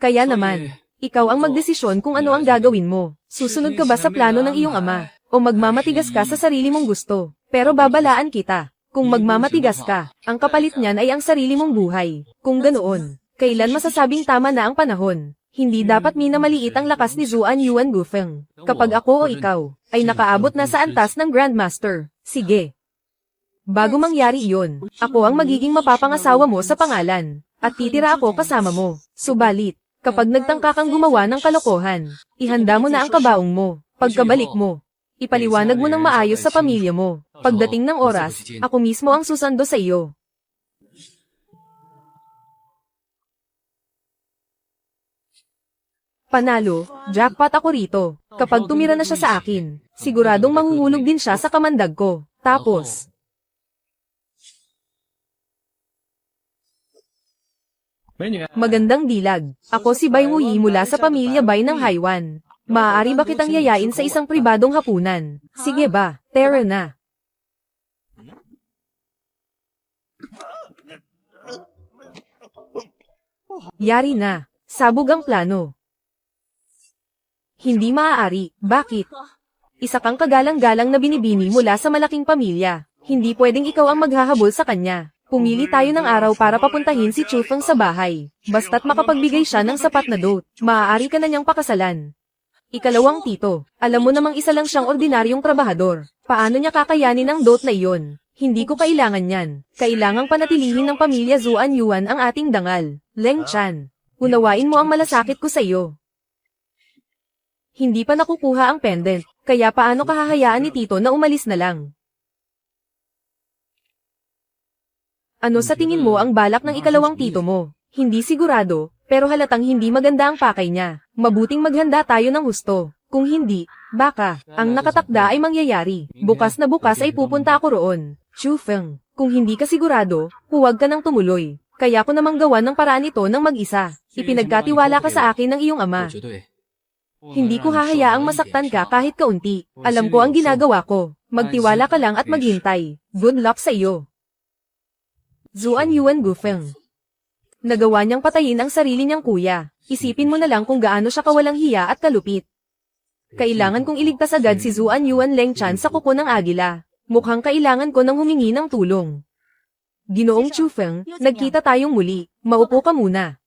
Kaya naman, ikaw ang magdesisyon kung ano ang gagawin mo. Susunod ka ba sa plano ng iyong ama o magmamatigas ka sa sarili mong gusto? Pero babalaan kita. Kung magmamatigas ka, ang kapalit niyan ay ang sarili mong buhay. Kung ganoon, kailan masasabing tama na ang panahon? Hindi dapat minamaliit ang lakas ni Zuan Yuan Gufeng. Kapag ako o ikaw ay nakaabot na sa antas ng Grandmaster, sige. Bago mangyari iyon, ako ang magiging mapapangasawa mo sa pangalan, at titira ako kasama mo. Subalit, kapag nagtangka kang gumawa ng kalokohan, ihanda mo na ang kabaong mo. Pagkabalik mo, ipaliwanag mo ng maayos sa pamilya mo. Pagdating ng oras, ako mismo ang susando sa iyo. Panalo, jackpot ako rito. Kapag tumira na siya sa akin, siguradong mahuhulog din siya sa kamandag ko. Tapos, magandang dilag. Ako si Bai Wuyi mula sa pamilya Bai ng Haiwan. Maaari ba kitang yayain sa isang pribadong hapunan? Sige ba, tara na. Yari na. Sabog ang plano. Hindi maaari. Bakit? Isa kang kagalang-galang na binibini mula sa malaking pamilya. Hindi pwedeng ikaw ang maghahabol sa kanya. Pumili tayo ng araw para papuntahin si Chu Feng sa bahay. Basta't makapagbigay siya ng sapat na dote, maaari ka na niyang pakasalan. Ikalawang tito, alam mo namang isa lang siyang ordinaryong trabahador. Paano niya kakayanin ang dote na iyon? Hindi ko kailangan yan. Kailangang panatilihin ng pamilya Zuan Yuan ang ating dangal. Leng Chan, unawain mo ang malasakit ko sa iyo. Hindi pa nakukuha ang pendant, kaya paano kahahayaan ni Tito na umalis na lang? Ano sa tingin mo ang balak ng ikalawang tito mo? Hindi sigurado, pero halatang hindi maganda ang pakay niya. Mabuting maghanda tayo ng husto. Kung hindi, baka, ang nakatakda ay mangyayari. Bukas na bukas ay pupunta ako roon. Chu Feng, kung hindi ka sigurado, huwag ka nang tumuloy. Kaya ko namang gawa ng paraan ito ng mag-isa. Ipinagkatiwala ka sa akin ng iyong ama. Hindi ko hahayaang masaktan ka kahit kaunti. Alam ko ang ginagawa ko. Magtiwala ka lang at maghintay. Good luck sa iyo. Zuan Yuan Gufeng. Nagawa niyang patayin ang sarili niyang kuya. Isipin mo na lang kung gaano siya kawalang hiya at kalupit. Kailangan kong iligtas agad si Zuan Yuan Leng Chan sa kuko ng agila. Mukhang kailangan ko ng humingi ng tulong. Ginoong Chu Feng, nagkita tayong muli. Maupo ka muna.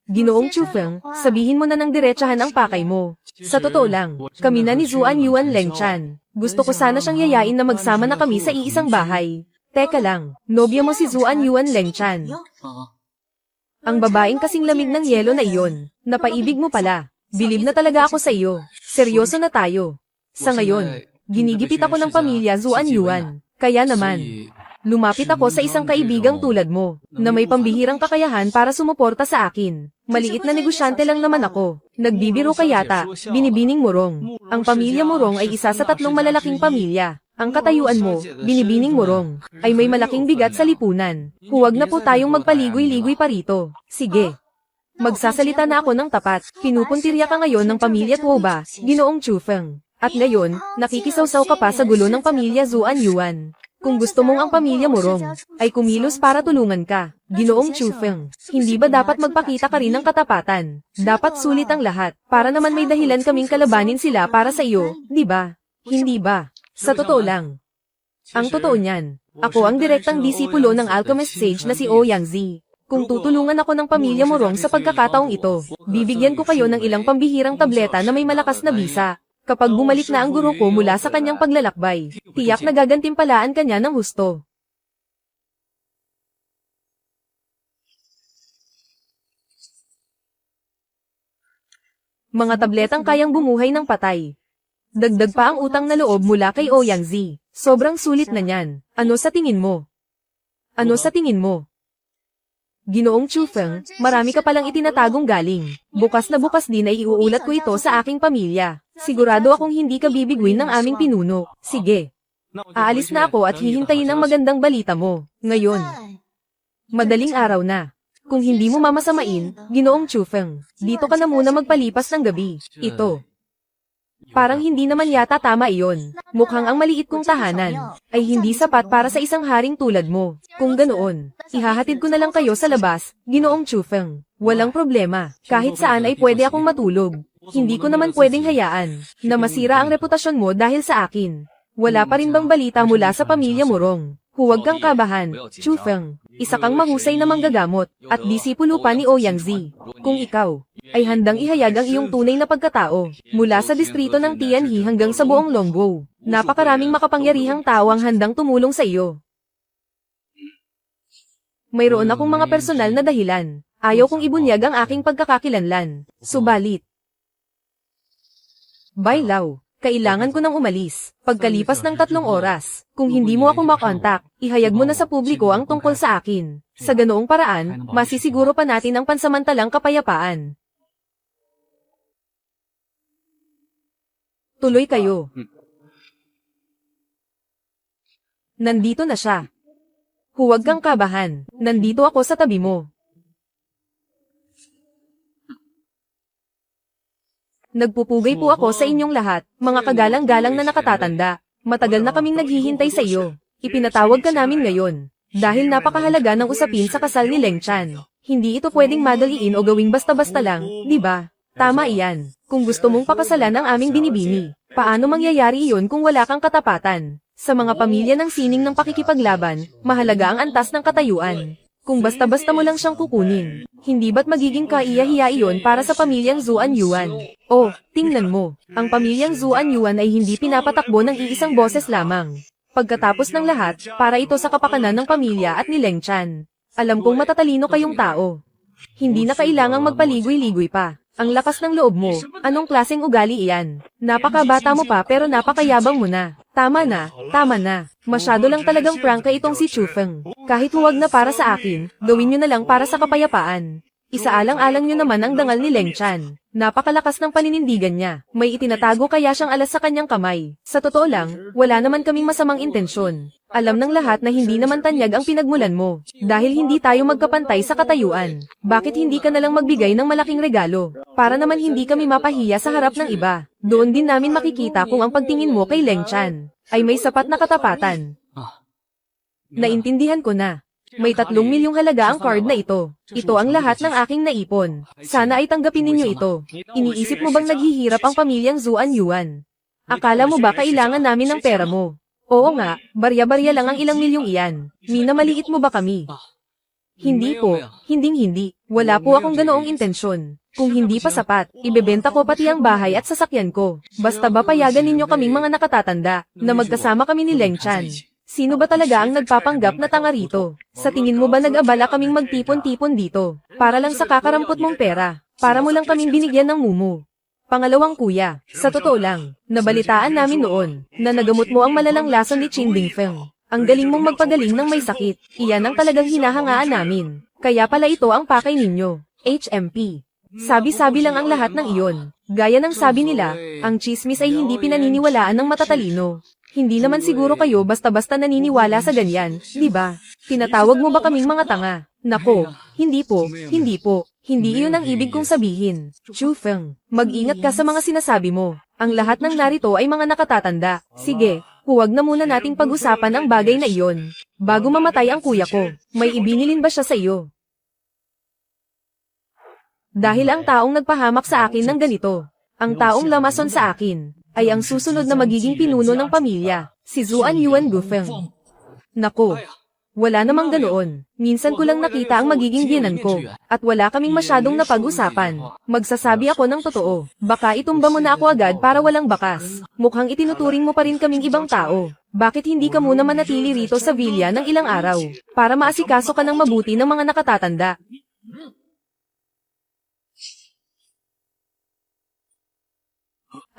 Ginoong Chu Feng, sabihin mo na ng diretsahan ang pakay mo. Sa totoo lang, kami na ni Zuan Yuan Leng Chan. Gusto ko sana siyang yayain na magsama na kami sa iisang bahay. Teka lang, nobya mo si Zuan Yuan Leng Chan. Ang babaeng kasing lamig ng yelo na iyon. Napaibig mo pala. Bilib na talaga ako sa iyo. Seryoso na tayo. Sa ngayon, ginigipit ako ng pamilya Zuan Yuan. Kaya naman, lumapit ako sa isang kaibigang tulad mo, na may pambihirang kakayahan para sumuporta sa akin. Maliit na negosyante lang naman ako. Nagbibiro ka yata, binibining Morong. Ang pamilya Morong ay isa sa 3 malalaking pamilya. Ang katayuan mo, binibining Morong, ay may malaking bigat sa lipunan. Huwag na po tayong magpaligoy-ligoy pa rito. Sige. Magsasalita na ako ng tapat. Pinupuntirya ka ngayon ng pamilya Tuoba, Ginoong Chu Feng. At ngayon, nakikisawsaw ka pa sa gulo ng pamilya Zuan Yuan. Kung gusto mong ang pamilya mo Rong ay kumilos para tulungan ka, Ginoong Chufeng, hindi ba dapat magpakita ka rin ng katapatan? Dapat sulit ang lahat, para naman may dahilan kaming kalabanin sila para sa iyo, di ba? Hindi ba? Sa totoo lang. Ang totoo niyan, ako ang direktang disipulo ng alchemist sage na si Ouyang-zi. Kung tutulungan ako ng pamilya mo Rong sa pagkakataong ito, bibigyan ko kayo ng ilang pambihirang tableta na may malakas na bisa. Kapag bumalik na ang guro ko mula sa kanyang paglalakbay, tiyak na gagantimpalaan kanya ng husto. Mga tabletang kayang bumuhay ng patay. Dagdag pa ang utang na loob mula kay Ouyang-zi. Sobrang sulit na niyan. Ano sa tingin mo? Ano sa tingin mo? Ginoong Chufeng, marami ka palang itinatagong galing. Bukas na bukas din ay iuulat ko ito sa aking pamilya. Sigurado akong hindi ka bibiguin ng aming pinuno. Sige. Aalis na ako at hihintayin ang magandang balita mo. Ngayon. Madaling araw na. Kung hindi mo mamasamain, Ginoong Chufeng, dito ka na muna magpalipas ng gabi. Ito. Parang hindi naman yata tama iyon. Mukhang ang maliit kong tahanan ay hindi sapat para sa isang haring tulad mo. Kung ganoon, ihahatid ko na lang kayo sa labas, Ginoong Chufeng. Walang problema. Kahit saan ay pwede akong matulog. Hindi ko naman pwedeng hayaan na masira ang reputasyon mo dahil sa akin. Wala pa rin bang balita mula sa pamilya mo Rong? Huwag kang kabahan, Chufeng. Isa kang mahusay na manggagamot at disipulo pa ni Ouyang-zi. Kung ikaw ay handang ihayag ang iyong tunay na pagkatao mula sa distrito ng Tianhe hanggang sa buong Longbo, napakaraming makapangyarihang tao ang handang tumulong sa iyo. Mayroon akong mga personal na dahilan. Ayaw kong ibunyag ang aking pagkakakilanlan. Subalit, Bailaw, kailangan ko nang umalis. Pagkalipas ng 3 oras, kung hindi mo ako makontak, ihayag mo na sa publiko ang tungkol sa akin. Sa ganoong paraan, masisiguro pa natin ang pansamantalang kapayapaan. Tuloy kayo. Nandito na siya. Huwag kang kabahan. Nandito ako sa tabi mo. Nagpupugay po ako sa inyong lahat, mga kagalang-galang na nakatatanda. Matagal na kaming naghihintay sa iyo. Ipinatawag ka namin ngayon. Dahil napakahalaga ng usapin sa kasal ni Leng Chan. Hindi ito pwedeng madaliin o gawing basta-basta lang, di ba? Tama iyan. Kung gusto mong pakasalan ang aming binibini, paano mangyayari iyon kung wala kang katapatan? Sa mga pamilya ng sining ng pakikipaglaban, mahalaga ang antas ng katayuan. Kung basta-basta mo lang siyang kukunin, hindi ba't magiging kaiya-hiya iyon para sa pamilyang Zuan Yuan? Oh, tingnan mo, ang pamilyang Zuan Yuan ay hindi pinapatakbo ng iisang boses lamang. Pagkatapos ng lahat, para ito sa kapakanan ng pamilya at ni Leng Chan. Alam kong matatalino kayong tao. Hindi na kailangang magpaligoy-ligoy pa. Ang lakas ng loob mo, anong klaseng ugali iyan? Napakabata mo pa pero napakayabang mo na. Tama na, tama na. Masyado lang talagang prangka itong si Chufeng. Kahit huwag na para sa akin, gawin nyo na lang para sa kapayapaan. Isaalang-alang nyo naman ang dangal ni Leng Chan. Napakalakas ng paninindigan niya. May itinatago kaya siyang alas sa kanyang kamay. Sa totoo lang, wala naman kaming masamang intensyon. Alam ng lahat na hindi naman tanyag ang pinagmulan mo. Dahil hindi tayo magkapantay sa katayuan. Bakit hindi ka nalang magbigay ng malaking regalo? Para naman hindi kami mapahiya sa harap ng iba. Doon din namin makikita kung ang pagtingin mo kay Leng Chan ay may sapat na katapatan. Naintindihan ko na. May 3 milyong halaga ang card na ito. Ito ang lahat ng aking naipon. Sana ay tanggapin ninyo ito. Iniisip mo bang naghihirap ang pamilyang Zuan Yuan? Akala mo ba kailangan namin ng pera mo? Oo nga, barya-barya lang ang ilang milyong iyan. Minamaliit mo ba kami? Hindi po, hinding-hindi. Wala po akong ganoong intensyon. Kung hindi pa sapat, ibebenta ko pati ang bahay at sasakyan ko. Basta ba payagan ninyo kaming mga nakatatanda, na magkasama kami ni Leng Chan? Sino ba talaga ang nagpapanggap na tanga rito? Sa tingin mo ba nag-abala kaming magtipon-tipon dito? Para lang sa kakarampot mong pera. Para mo lang kaming binigyan ng mumu. Pangalawang kuya, sa totoo lang, nabalitaan namin noon, na nagamot mo ang malalang lason ni Chin Dingfeng. Ang galing mong magpagaling ng may sakit. Iyan ang talagang hinahangaan namin. Kaya pala ito ang pakay ninyo. HMP. Sabi-sabi lang ang lahat ng iyon. Gaya ng sabi nila, ang chismis ay hindi pinaniniwalaan ng matatalino. Hindi naman siguro kayo basta-basta naniniwala sa ganyan, di ba? Tinatawag mo ba kaming mga tanga? Nako, hindi po, hindi po. Hindi iyon ang ibig kong sabihin. Chufeng, mag-ingat ka sa mga sinasabi mo. Ang lahat ng narito ay mga nakatatanda. Sige, Huwag na muna nating pag-usapan ang bagay na iyon. Bago mamatay ang kuya ko, may ibinilin ba siya sa iyo? Dahil ang taong nagpahamak sa akin ng ganito, ang taong lamason sa akin, ay ang susunod na magiging pinuno ng pamilya, si Zuan Yuan Gufeng. Nako, wala namang ganoon. Minsan ko lang nakita ang magiging biyenan ko, at wala kaming masyadong napag-usapan. Magsasabi ako ng totoo, baka itumba mo na ako agad para walang bakas. Mukhang itinuturing mo pa rin kaming ibang tao. Bakit hindi ka muna manatili rito sa villa ng ilang araw, para maasikaso ka ng mabuti ng mga nakatatanda?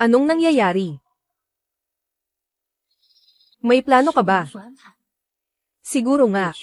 Anong nangyayari? May plano ka ba? Siguro nga.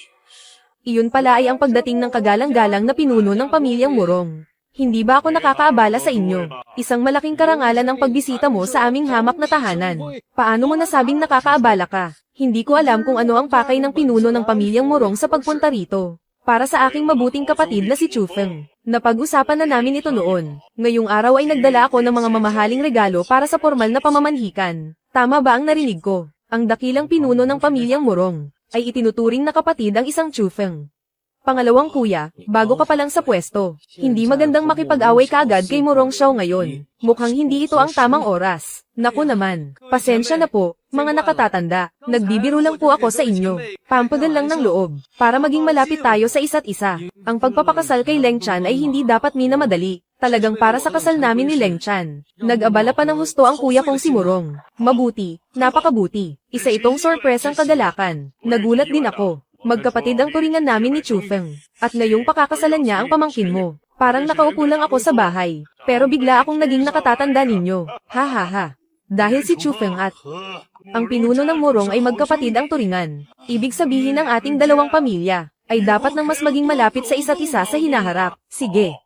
Iyon pala ay ang pagdating ng kagalang-galang na pinuno ng pamilyang Morong. Hindi ba ako nakakaabala sa inyo? Isang malaking karangalan ang pagbisita mo sa aming hamak na tahanan. Paano mo nasabing nakakaabala ka? Hindi ko alam kung ano ang pakay ng pinuno ng pamilyang Morong sa pagpunta rito. Para sa aking mabuting kapatid na si Chufeng. Napag-usapan na namin ito noon. Ngayong araw ay nagdala ako ng mga mamahaling regalo para sa formal na pamamanhikan. Tama ba ang narinig ko? Ang dakilang pinuno ng pamilyang Morong ay itinuturing na kapatid ang isang Chufeng. Pangalawang kuya, bago ka pa lang sa pwesto, hindi magandang makipag-away ka agad kay Morong Xiao ngayon. Mukhang hindi ito ang tamang oras. Naku naman, pasensya na po, mga nakatatanda. Nagbibiro lang po ako sa inyo. Pampagal lang ng loob, para maging malapit tayo sa isa't isa. Ang pagpapakasal kay Leng Chan ay hindi dapat minamadali. Talagang para sa kasal namin ni Leng Chan. Nag-abala pa ng husto ang kuya kong si Morong. Mabuti, napakabuti. Isa itong sorpresang kagalakan. Nagulat din ako. Magkapatid ang turingan namin ni Chufeng. At ngayong pakakasalan niya ang pamangkin mo. Parang nakaupo lang ako sa bahay. Pero bigla akong naging nakatatanda ninyo. Ha ha ha. Dahil si Chufeng at ang pinuno ng Morong ay magkapatid ang turingan. Ibig sabihin ng ating dalawang pamilya ay dapat nang mas maging malapit sa isa't isa sa hinaharap. Sige.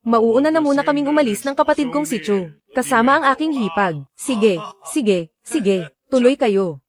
Mauuna na muna kaming umalis ng kapatid kong si Chu. Kasama ang aking hipag. Sige, sige, sige. Tuloy kayo.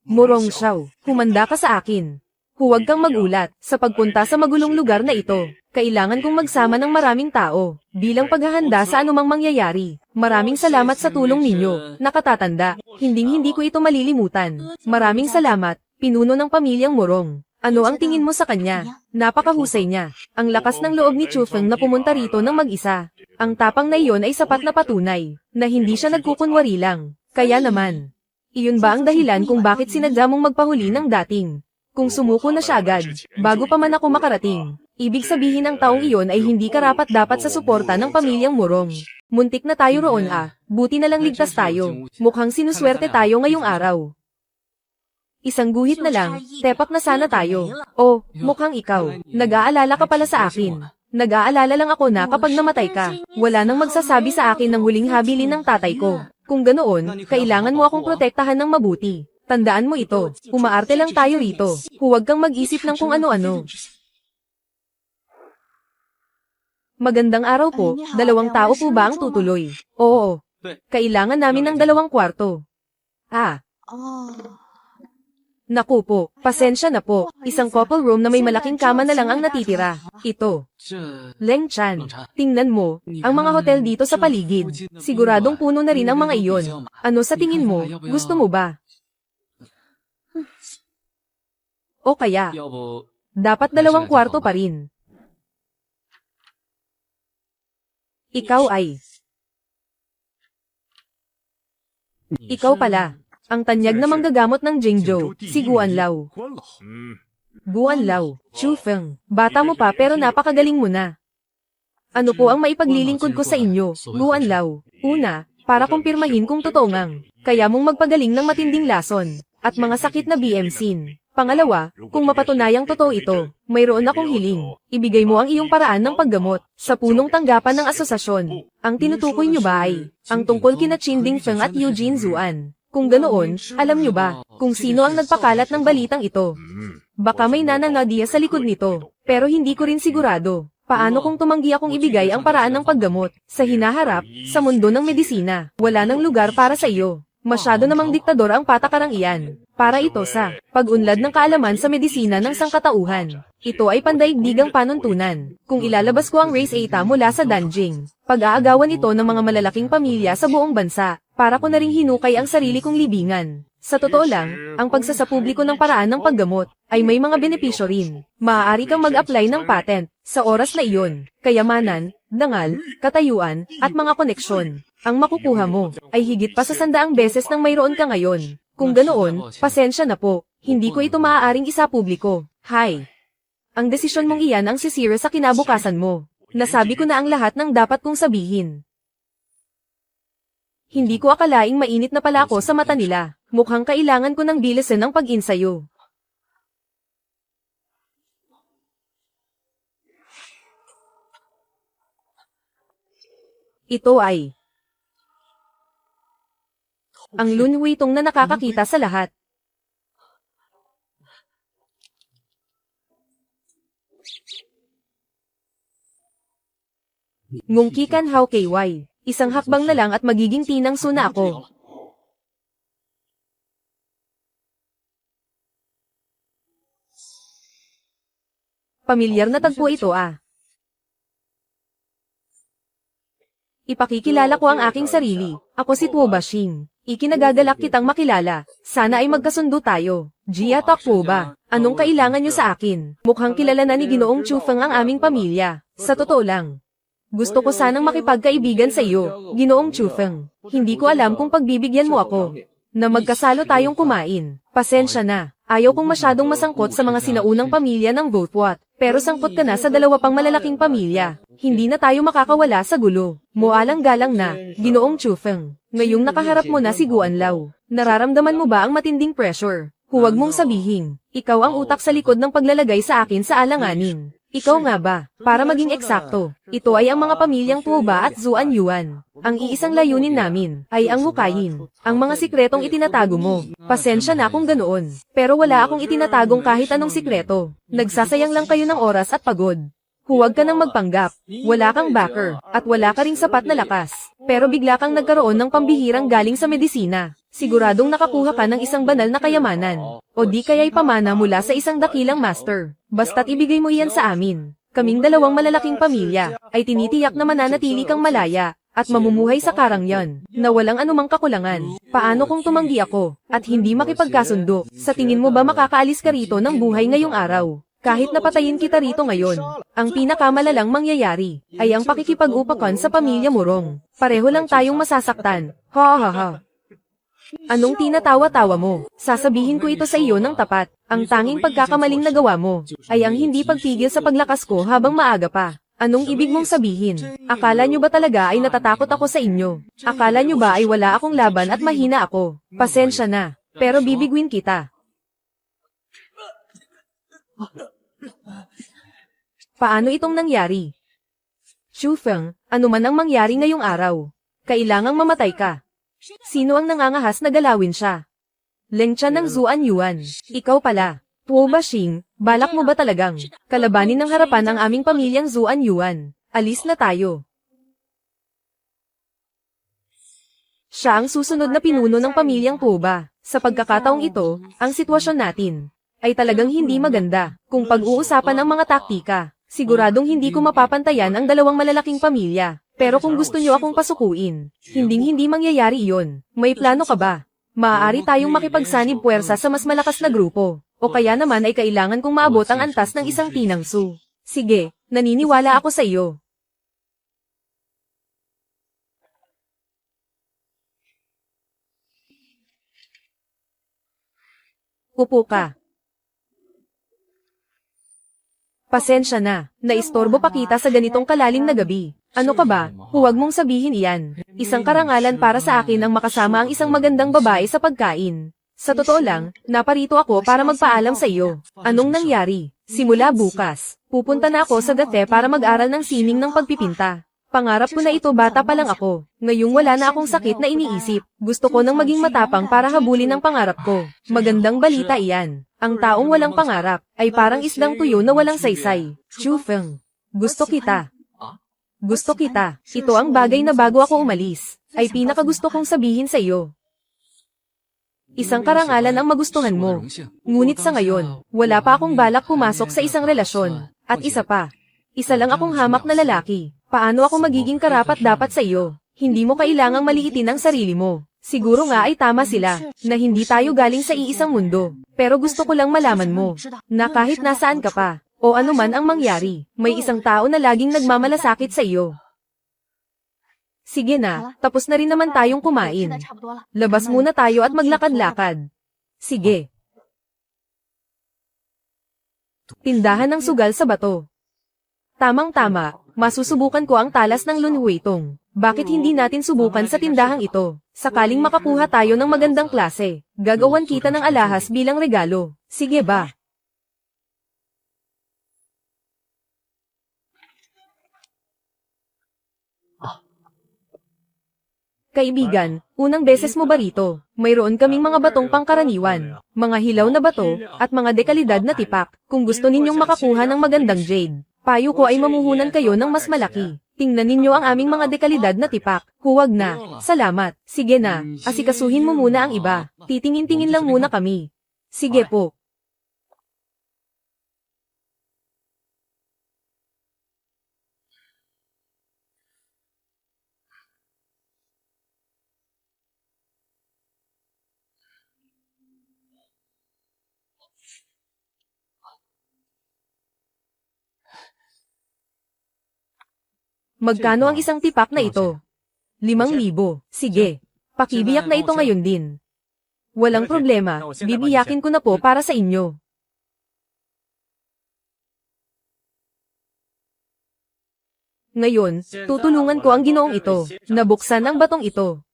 Morong Xiao, humanda ka sa akin. Huwag kang magulat, sa pagpunta sa magulong lugar na ito, kailangan kong magsama ng maraming tao, bilang paghahanda sa anumang mangyayari. Maraming salamat sa tulong ninyo, nakatatanda, hinding-hindi ko ito malilimutan. Maraming salamat, pinuno ng pamilyang Morong. Ano ang tingin mo sa kanya? Napakahusay niya. Ang lakas ng loob ni Chufeng na pumunta rito ng mag-isa. Ang tapang na iyon ay sapat na patunay, na hindi siya nagkukunwari lang. Kaya naman, iyon ba ang dahilan kung bakit sinadya mong magpahuli ng dating? Kung sumuko na siya agad, bago pa man ako makarating, ibig sabihin ang taong iyon ay hindi karapat-dapat sa suporta ng pamilyang Morong. Muntik na tayo roon buti na lang ligtas tayo. Mukhang sinuswerte tayo ngayong araw. Isang guhit na lang, tepak na sana tayo. Oh, mukhang ikaw, nag-aalala ka pala sa akin. Nag-aalala lang ako na kapag namatay ka, wala nang magsasabi sa akin ng huling habilin ng tatay ko. Kung ganoon, kailangan mo akong protektahan ng mabuti. Tandaan mo ito, umaarte lang tayo rito. Huwag kang mag-isip ng kung ano-ano. Magandang araw po, 2 tao po ba ang tutuloy? Oo. Kailangan namin ng 2 kwarto. Naku po, pasensya na po. Isang couple room na may malaking kama na lang ang natitira. Ito. Leng Chan, tingnan mo, ang mga hotel dito sa paligid. Siguradong puno na rin ang mga iyon. Ano sa tingin mo, gusto mo ba? O kaya, dapat 2 kwarto pa rin. Ikaw ay. Ikaw pala. Ang tanyag na manggagamot ng Jingzhou, si Guan Lao. Guan Lao, Chufeng, bata mo pa pero napakagaling mo na. Ano po ang maipaglilingkod ko sa inyo, Guan Lao? Una, para kumpirmahin kung totoo ngang, kaya mong magpagaling ng matinding lason, at mga sakit na BMC. Pangalawa, kung mapatunayang totoo ito, mayroon akong hiling, ibigay mo ang iyong paraan ng paggamot, sa punong tanggapan ng asosasyon. Ang tinutukoy niyo ba ay, ang tungkol kina Qin Dingfeng at Eugene Zuan? Kung ganoon, alam niyo ba, kung sino ang nagpakalat ng balitang ito? Baka may nananadiya sa likod nito, pero hindi ko rin sigurado. Paano kung tumanggi akong ibigay ang paraan ng paggamot? Sa hinaharap, sa mundo ng medisina, wala nang lugar para sa iyo. Masyado namang diktador ang patakarang iyan. para ito sa pag-unlad ng kaalaman sa medisina ng sangkatauhan. Ito ay pandaigdigang panuntunan. Kung ilalabas ko ang race Eta mula sa Danjing, pag-aagawan ito ng mga malalaking pamilya sa buong bansa, para ko na ring hinukay ang sarili kong libingan. Sa totoo lang, ang pagsasapubliko ng paraan ng paggamot ay may mga benepisyo rin. Maaari kang mag-apply ng patent sa oras na iyon, kayamanan, dangal, katayuan, at mga koneksyon. Ang makukuha mo ay higit pa sa 100 beses nang mayroon ka ngayon. Kung ganoon, pasensya na po, hindi ko ito maaaring isapubliko. Hi! Ang desisyon mong iyan ang sisira sa kinabukasan mo. Nasabi ko na ang lahat ng dapat kong sabihin. Hindi ko akalaing mainit na pala ako sa mata nila. Mukhang kailangan ko ng bilisan ng pag-insayo. Ito ay ang Lunhuitong na nakakakita sa lahat. Ngungkikan How KY. Isang hakbang na lang at magiging tinangso na ako. Pamilyar na tagpo ito ah. Ipakikilala ko ang aking sarili. Ako si Tuo Bashing. Ikinagagalak kitang makilala. Sana ay magkasundo tayo. Jia Takpo ba? Anong kailangan niyo sa akin? Mukhang kilala na ni Ginoong Chufeng ang aming pamilya. Sa totoo lang. Gusto ko sanang makipagkaibigan sa iyo, Ginoong Chufeng. Hindi ko alam kung pagbibigyan mo ako na magkasalo tayong kumain. Pasensya na. Ayaw kong masyadong masangkot sa mga sinaunang pamilya ng Votuat. Pero sangkot ka na sa 2 pang malalaking pamilya. Hindi na tayo makakawala sa gulo. Moalang-galang na, Ginoong Chufeng. Ngayong nakaharap mo na si Guanlao. Nararamdaman mo ba ang matinding pressure? Huwag mong sabihin, ikaw ang utak sa likod ng paglalagay sa akin sa alanganin. Ikaw nga ba? Para maging eksakto, ito ay ang mga pamilyang Tuoba at Zuan Yuan. Ang iisang layunin namin ay ang hukayin ang mga sikretong itinatago mo. Pasensya na kung ganoon, pero wala akong itinatagong kahit anong sikreto. Nagsasayang lang kayo ng oras at pagod. Huwag ka nang magpanggap. Wala kang backer, at wala ka ring sapat na lakas. Pero bigla kang nagkaroon ng pambihirang galing sa medisina. Siguradong nakakuha ka ng isang banal na kayamanan. O di kaya'y pamana mula sa isang dakilang master. Basta't ibigay mo iyan sa amin. Kaming 2 malalaking pamilya, ay tinitiyak na mananatili kang malaya, at mamumuhay sa karangyan, na walang anumang kakulangan. Paano kung tumanggi ako, at hindi makipagkasundo? Sa tingin mo ba makakaalis ka rito ng buhay ngayong araw? Kahit napatayin kita rito ngayon, ang pinakamalalang mangyayari ay ang pakikipag-upakan sa pamilya Murong. Pareho lang tayong masasaktan. Ha ha ha. Anong tinatawa-tawa mo? Sasabihin ko ito sa iyo ng tapat. Ang tanging pagkakamaling nagawa mo ay ang hindi pagpigil sa paglakas ko habang maaga pa. Anong ibig mong sabihin? Akala nyo ba talaga ay natatakot ako sa inyo? Akala nyo ba ay wala akong laban at mahina ako? Pasensya na, pero bibigwin kita. Paano itong nangyari? Chufeng, ano man ang mangyari ngayong araw, kailangang mamatay ka. Sino ang nangangahas na galawin siya? Lengchan ng Zuan Yuan. Ikaw pala. Tuo Bashing, balak mo ba talagang kalabanin ng harapan ang aming pamilyang Zuan Yuan? Alis na tayo. Siya ang susunod na pinuno ng pamilyang Tuoba. Sa pagkakataong ito, ang sitwasyon natin ay talagang hindi maganda. Kung pag-uusapan ang mga taktika, siguradong hindi ko mapapantayan ang 2 malalaking pamilya. Pero kung gusto nyo akong pasukuin, hindi mangyayari iyon. May plano ka ba? Maaari tayong makipagsanib puwersa sa mas malakas na grupo. O kaya naman ay kailangan kong maabot ang antas ng isang tinangsu. Sige, naniniwala ako sa iyo. Upo ka. Pasensya na, naistorbo pa kita sa ganitong kalalim na gabi. Ano ka ba? Huwag mong sabihin iyan. Isang karangalan para sa akin ang makasama ang isang magandang babae sa pagkain. Sa totoo lang, naparito ako para magpaalam sa iyo. Anong nangyari? Simula bukas, pupunta na ako sa Date para mag-aral ng sining ng pagpipinta. Pangarap ko na ito bata pa lang ako. Ngayong wala na akong sakit na iniisip. Gusto ko nang maging matapang para habulin ang pangarap ko. Magandang balita iyan. Ang taong walang pangarap ay parang isdang tuyo na walang saysay. Chufeng. Gusto kita. Gusto kita. Ito ang bagay na bago ako umalis ay pinakagusto kong sabihin sa iyo. Isang karangalan ang magustuhan mo. Ngunit sa ngayon, wala pa akong balak pumasok sa isang relasyon. At isa pa, isa lang akong hamak na lalaki. Paano ako magiging karapat-dapat sa iyo? Hindi mo kailangang maliitin ang sarili mo. Siguro nga ay tama sila, na hindi tayo galing sa iisang mundo. Pero gusto ko lang malaman mo, na kahit nasaan ka pa, o anuman ang mangyari, may isang tao na laging nagmamalasakit sa iyo. Sige na, tapos na rin naman tayong kumain. Labas muna tayo at maglakad-lakad. Sige. Tindahan ng sugal sa bato. Tamang-tama, masusubukan ko ang talas ng lunhuitong. Bakit hindi natin subukan sa tindahang ito? Sakaling makakuha tayo ng magandang klase, gagawan kita ng alahas bilang regalo. Sige ba? Kaibigan, unang beses mo ba rito? Mayroon kaming mga batong pangkaraniwan, mga hilaw na bato, at mga dekalidad na tipak. Kung gusto ninyong makakuha ng magandang jade, payo ko ay mamuhunan kayo ng mas malaki. Tingnan ninyo ang aming mga dekalidad na tipak. Huwag na. Salamat. Sige na. Asikasuhin mo muna ang iba. Titingin-tingin lang muna kami. Sige po. Magkano ang isang tipak na ito? 5,000. Sige. Pakibiyak na ito ngayon din. Walang problema, bibiyakin ko na po para sa inyo. Ngayon, tutulungan ko ang ginoong ito, na buksan ang batong ito.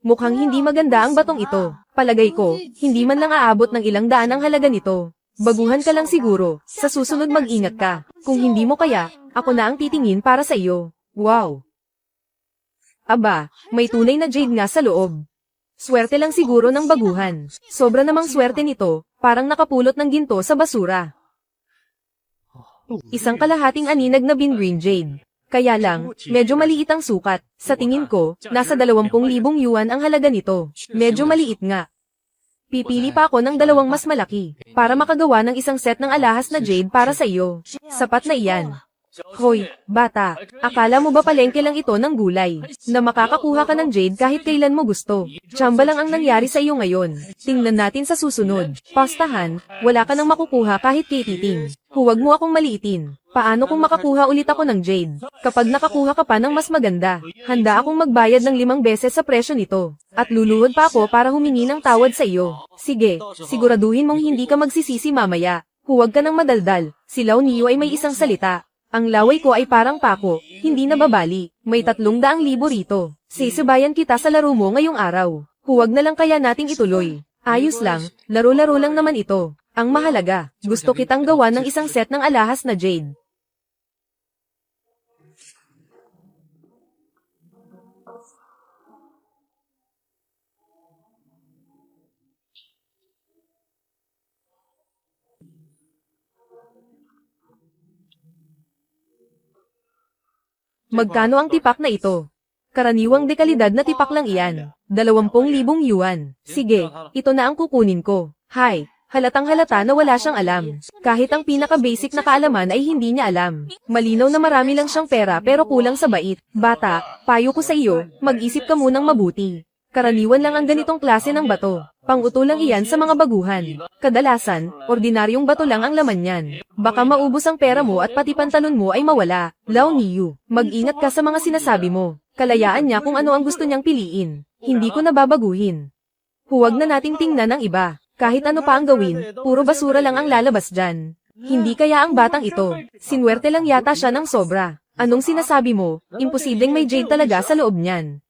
Mukhang hindi maganda ang batong ito. Palagay ko, hindi man lang aabot ng ilang daan ang halaga nito. Baguhan ka lang siguro, sa susunod mag-ingat ka. Kung hindi mo kaya, ako na ang titingin para sa iyo. Wow! Aba, may tunay na jade nga sa loob. Swerte lang siguro ng baguhan. Sobra namang swerte nito, parang nakapulot ng ginto sa basura. Isang kalahating aninag na bin-green jade. Kaya lang, medyo maliit ang sukat. Sa tingin ko, nasa 20,000 yuan ang halaga nito. Medyo maliit nga. Pipili pa ako ng 2 mas malaki, para makagawa ng isang set ng alahas na jade para sa iyo. Sapat na iyan. Hoy, bata, akala mo ba palengke lang ito ng gulay, na makakakuha ka ng jade kahit kailan mo gusto? Tsamba lang ang nangyari sa iyo ngayon. Tingnan natin sa susunod. Pastahan, wala ka nang makukuha kahit kay titing. Huwag mo akong maliitin. Paano kung makakuha ulit ako ng jade? Kapag nakakuha ka pa ng mas maganda, handa akong magbayad ng 5 beses sa presyo nito. At luluhod pa ako para humingi ng tawad sa iyo. Sige, siguraduhin mong hindi ka magsisisi mamaya. Huwag ka nang madaldal. Si Lao Niyo ay may isang salita. Ang laway ko ay parang pako, hindi nababali. May 300,000 rito. Sisibayan kita sa laro mo ngayong araw. Huwag na lang kaya nating ituloy. Ayos lang, laro-laro lang naman ito. Ang mahalaga, gusto kitang gawa ng isang set ng alahas na jade. Magkano ang tipak na ito? Karaniwang dekalidad na tipak lang iyan. 20,000 yuan. Sige, ito na ang kukunin ko. Hay, halatang halata na wala siyang alam. Kahit ang pinaka-basic na kaalaman ay hindi niya alam. Malinaw na marami lang siyang pera pero kulang sa bait. Bata, payo ko sa iyo, mag-isip ka munang mabuti. Karaniwan lang ang ganitong klase ng bato. Pang-uto lang iyan sa mga baguhan. Kadalasan, ordinaryong bato lang ang laman niyan. Baka maubos ang pera mo at pati pantalon mo ay mawala. Lao Niyu, mag-ingat ka sa mga sinasabi mo. Kalayaan niya kung ano ang gusto niyang piliin. Hindi ko nababaguhin. Huwag na nating tingnan ang iba. Kahit ano pa ang gawin, puro basura lang ang lalabas dyan. Hindi kaya ang batang ito. Sinwerte lang yata siya ng sobra. Anong sinasabi mo? Imposibleng may jade talaga sa loob niyan.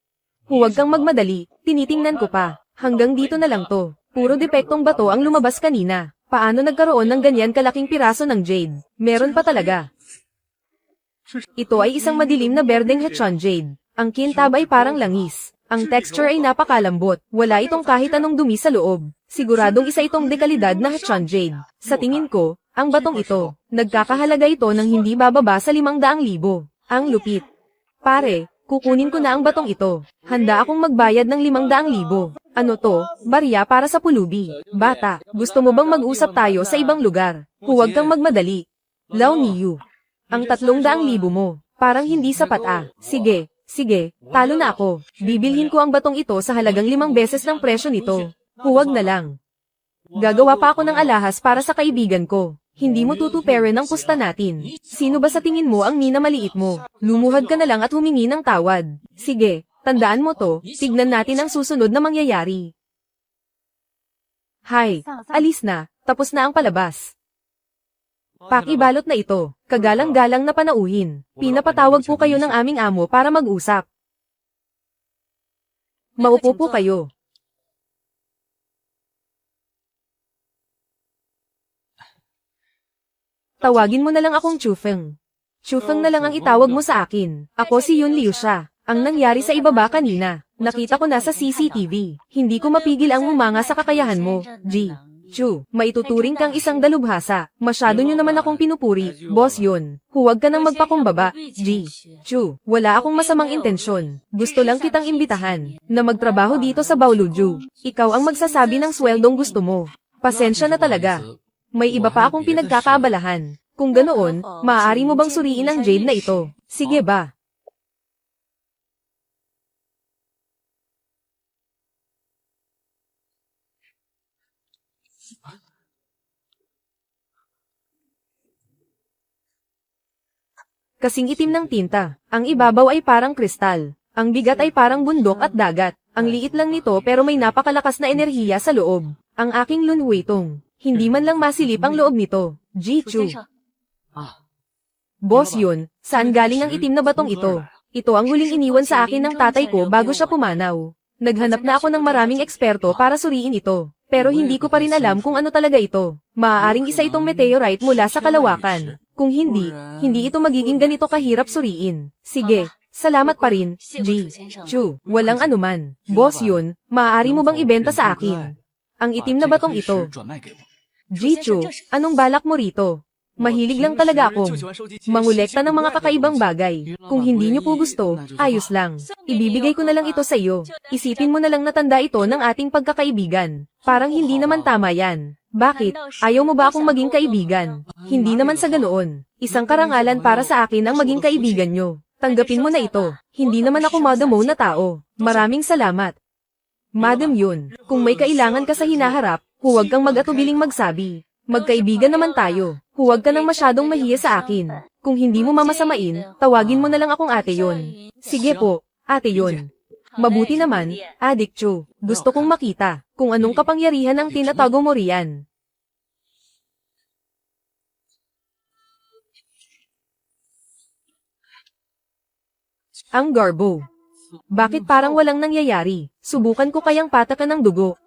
Huwag kang magmadali, tinitingnan ko pa. Hanggang dito na lang to. Puro depektong bato ang lumabas kanina. Paano nagkaroon ng ganyan kalaking piraso ng jade? Meron pa talaga. Ito ay isang madilim na berdeng Hechon jade. Ang kintab ay parang langis. Ang texture ay napakalambot. Wala itong kahit anong dumi sa loob. Siguradong isa itong dekalidad na Hechon jade. Sa tingin ko, ang batong ito, nagkakahalaga ito ng hindi bababa sa 500,000. Ang lupit. Pare, Kukunin ko na ang batong ito. Handa akong magbayad ng 500,000. Ano to? Barya para sa pulubi. Bata, gusto mo bang mag-usap tayo sa ibang lugar? Huwag kang magmadali. Lao Niyu. Ang 300,000 mo. Parang hindi sapat ah. Sige, sige, talo na ako. Bibilhin ko ang batong ito sa halagang 5 beses ng presyo nito. Huwag na lang. Gagawa pa ako ng alahas para sa kaibigan ko. Hindi mo tutuperin ang pusta natin. Sino ba sa tingin mo ang minamaliit mo? Lumuhad ka na lang at humingi ng tawad. Sige, tandaan mo to, tignan natin ang susunod na mangyayari. Hay, alis na, tapos na ang palabas. Pakibalot na ito, kagalang-galang na panauhin. Pinapatawag po kayo ng aming amo para mag-usap. Maupo po kayo. Tawagin mo na lang akong Chufeng. Chufeng na lang ang itawag mo sa akin. Ako si Yun Liu siya. Ang nangyari sa ibaba kanina, nakita ko na sa CCTV. Hindi ko mapigil ang humanga sa kakayahan mo, G. Chu, maituturing kang isang dalubhasa. Masyado nyo naman akong pinupuri, boss yun. Huwag ka nang magpakumbaba, G. Chu, wala akong masamang intensyon. Gusto lang kitang imbitahan na magtrabaho dito sa Baoluju. Ikaw ang magsasabi ng sweldong gusto mo. Pasensya na talaga. May iba pa akong pinagkakaabalahan. Kung ganoon, maaari mo bang suriin ang jade na ito? Sige ba? Kasing itim ng tinta. Ang ibabaw ay parang kristal. Ang bigat ay parang bundok at dagat. Ang liit lang nito pero may napakalakas na enerhiya sa loob. Ang aking lunwetong. Hindi man lang masilip ang loob nito. Ji-Chu. Boss yun, saan galing ang itim na batong ito? Ito ang huling iniwan sa akin ng tatay ko bago siya pumanaw. Naghanap na ako ng maraming eksperto para suriin ito. Pero hindi ko pa rin alam kung ano talaga ito. Maaaring isa itong meteorite mula sa kalawakan. Kung hindi, hindi ito magiging ganito kahirap suriin. Sige, salamat pa rin, Ji-Chu. Walang anuman. Boss yun, maaari mo bang ibenta sa akin ang itim na batong ito? Ji-Chu, anong balak mo rito? Mahilig lang talaga akong mangolekta ng mga kakaibang bagay. Kung hindi niyo po gusto, ayos lang. Ibibigay ko na lang ito sa iyo. Isipin mo na lang na tanda ito ng ating pagkakaibigan. Parang hindi naman tama yan. Bakit? Ayaw mo ba akong maging kaibigan? Hindi naman sa ganoon. Isang karangalan para sa akin ang maging kaibigan nyo. Tanggapin mo na ito. Hindi naman ako madamo na tao. Maraming salamat. Madam yun, kung may kailangan ka sa hinaharap, huwag kang mag-atubiling magsabi. Magkaibigan naman tayo. Huwag ka nang masyadong mahiya sa akin. Kung hindi mo mamasamain, tawagin mo na lang akong ate yon. Sige po, ate yon. Mabuti naman, Adik Chu. Gusto kong makita kung anong kapangyarihan ang tinatago mo riyan. Ang garbo. Bakit parang walang nangyayari? Subukan ko kayang patakan ng dugo.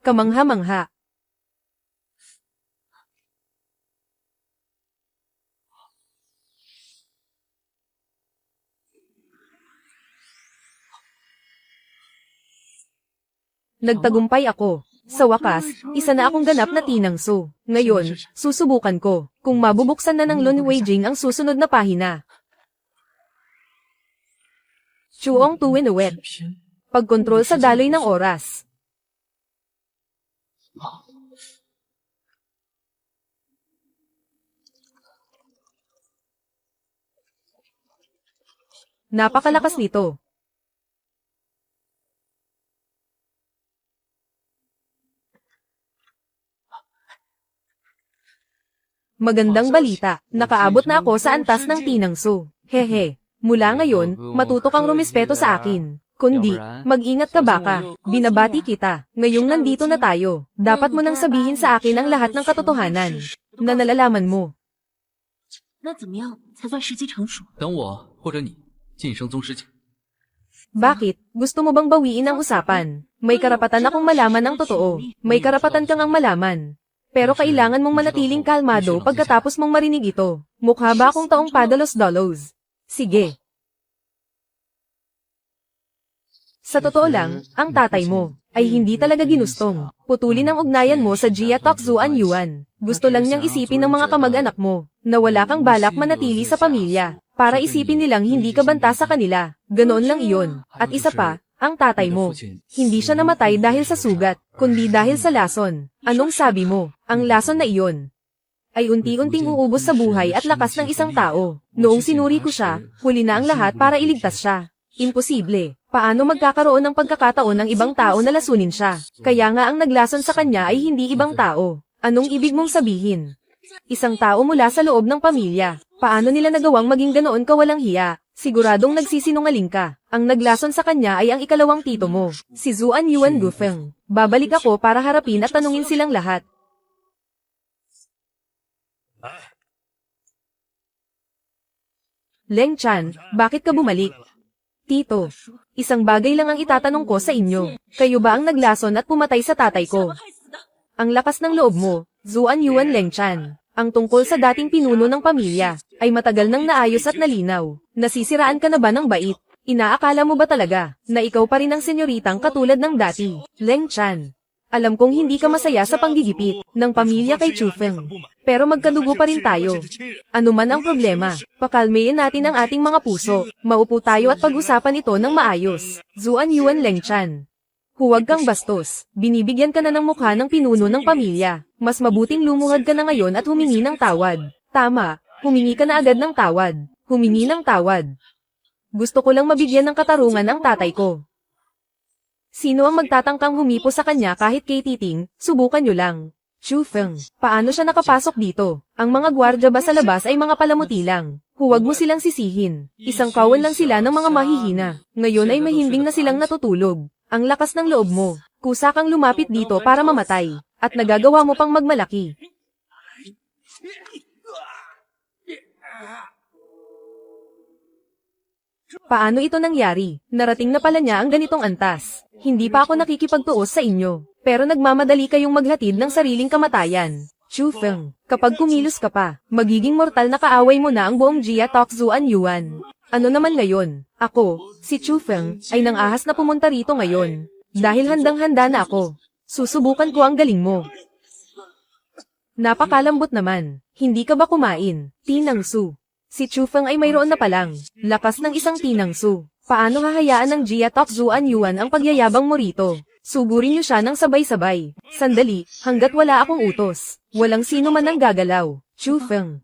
Kamangha-mangha. Nagtagumpay ako. Sa wakas, isa na akong ganap na tinangso. Ngayon, susubukan ko kung mabubuksan na ng Lun Weijing ang susunod na pahina. Chuong Tuwinuwet. Pagkontrol sa daloy ng oras. Napakalakas nito. Magandang balita, nakaabot na ako sa antas ng tinangso. Hehe, mula ngayon, matuto kang rumispeto sa akin. Kundi, mag-ingat ka baka, binabati kita. Ngayong nandito na tayo, dapat mo nang sabihin sa akin ang lahat ng katotohanan na nalalaman mo. 那怎么样才算时机成熟？等我或者你晋升宗师境。 Bakit? Gusto mo bang bawiin ang usapan? May karapatan akong malaman ang totoo. May karapatan kang ang malaman. Pero kailangan mong manatiling kalmado pagkatapos mong marinig ito. Mukha ba akong taong padalos-dalos? Sige. Sa totoo lang, ang tatay mo ay hindi talaga ginustong putulin ang ugnayan mo sa Jia Tokzuan Yuan. Gusto lang niyang isipin ng mga kamag-anak mo na wala kang balak manatili sa pamilya para isipin nilang hindi ka banta sa kanila. Ganoon lang iyon. At isa pa, ang tatay mo, hindi siya namatay dahil sa sugat, kundi dahil sa lason. Anong sabi mo? Ang lason na iyon ay unti-unting uubos sa buhay at lakas ng isang tao. Noong sinuri ko siya, huli na ang lahat para iligtas siya. Imposible. Paano magkakaroon ng pagkakataon ng ibang tao na lasunin siya? Kaya nga ang naglason sa kanya ay hindi ibang tao. Anong ibig mong sabihin? Isang tao mula sa loob ng pamilya. Paano nila nagawang maging ganoon kawalang hiya? Siguradong nagsisinungaling ka. Ang naglason sa kanya ay ang ikalawang tito mo, si Zuan Yuan Gufeng. Babalik ako para harapin at tanungin silang lahat. Leng Chan, bakit ka bumalik? Tito, isang bagay lang ang itatanong ko sa inyo. Kayo ba ang naglason at pumatay sa tatay ko? Ang lakas ng loob mo, Zuan Yuan Leng Chan. Ang tungkol sa dating pinuno ng pamilya, ay matagal nang naayos at nalinaw. Nasisiraan ka na ba ng bait? Inaakala mo ba talaga, na ikaw pa rin ang senyoritang katulad ng dati? Leng Chan, alam kong hindi ka masaya sa panggigipit ng pamilya kay Chufeng. Pero magkadugo pa rin tayo. Ano man ang problema, pakalmayin natin ang ating mga puso. Maupo tayo at pag-usapan ito ng maayos. Zuan Yuan Leng Chan. Huwag kang bastos. Binibigyan ka na ng mukha ng pinuno ng pamilya. Mas mabuting lumuhad ka na ngayon at humingi ng tawad. Tama, humingi ka na agad ng tawad. Humingi ng tawad. Gusto ko lang mabigyan ng katarungan ang tatay ko. Sino ang magtatangkang humipo sa kanya kahit kay Titing? Subukan nyo lang. Chufeng, paano siya nakapasok dito? Ang mga gwardya ba sa labas ay mga palamuti lang? Huwag mo silang sisihin. Isang kawan lang sila ng mga mahihina. Ngayon ay mahimbing na silang natutulog. Ang lakas ng loob mo. Kusa kang lumapit dito para mamatay. At nagagawa mo pang magmalaki. Paano ito nangyari? Narating na pala niya ang ganitong antas. Hindi pa ako nakikipagtuos sa inyo. Pero nagmamadali kayong maghatid ng sariling kamatayan. Chufeng, kapag kumilos ka pa, magiging mortal na kaaway mo na ang buong Jia Tokzuan Yuan. Ano naman ngayon? Ako, si Chufeng, ay nang-ahas na pumunta rito ngayon. Dahil handang-handa na ako. Susubukan ko ang galing mo. Napakalambot naman. Hindi ka ba kumain? Tinangsu. Si Chufeng ay mayroon na palang lakas ng isang tinangsu. Paano hahayaan ng Jia Tokzuan Yuan ang pagyayabang mo rito? Sugurin niyo siya ng sabay-sabay. Sandali, hanggat wala akong utos. Walang sino man ang gagalaw. Chufeng.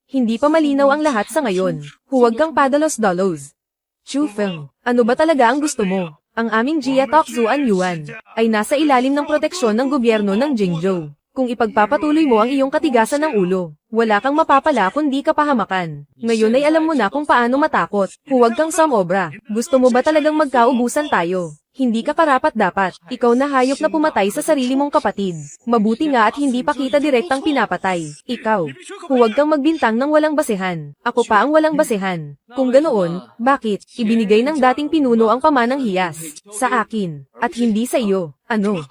Hindi pa malinaw ang lahat sa ngayon. Huwag kang padalos-dalos. Chufeng, ano ba talaga ang gusto mo? Ang aming Jia Tokzuan Yuan ay nasa ilalim ng proteksyon ng gobyerno ng Jingzhou. Kung ipagpapatuloy mo ang iyong katigasan ng ulo, wala kang mapapala kundi kapahamakan. Ngayon ay alam mo na kung paano matakot. Huwag kang sumobra. Gusto mo ba talagang magkaubusan tayo? Hindi ka karapat-dapat. Ikaw na hayop na pumatay sa sarili mong kapatid. Mabuti nga at hindi pa kita direktang pinapatay. Ikaw, huwag kang magbintang ng walang basehan. Ako pa ang walang basehan. Kung ganoon, bakit ibinigay ng dating pinuno ang pamanang hiyas sa akin at hindi sa iyo? Ano?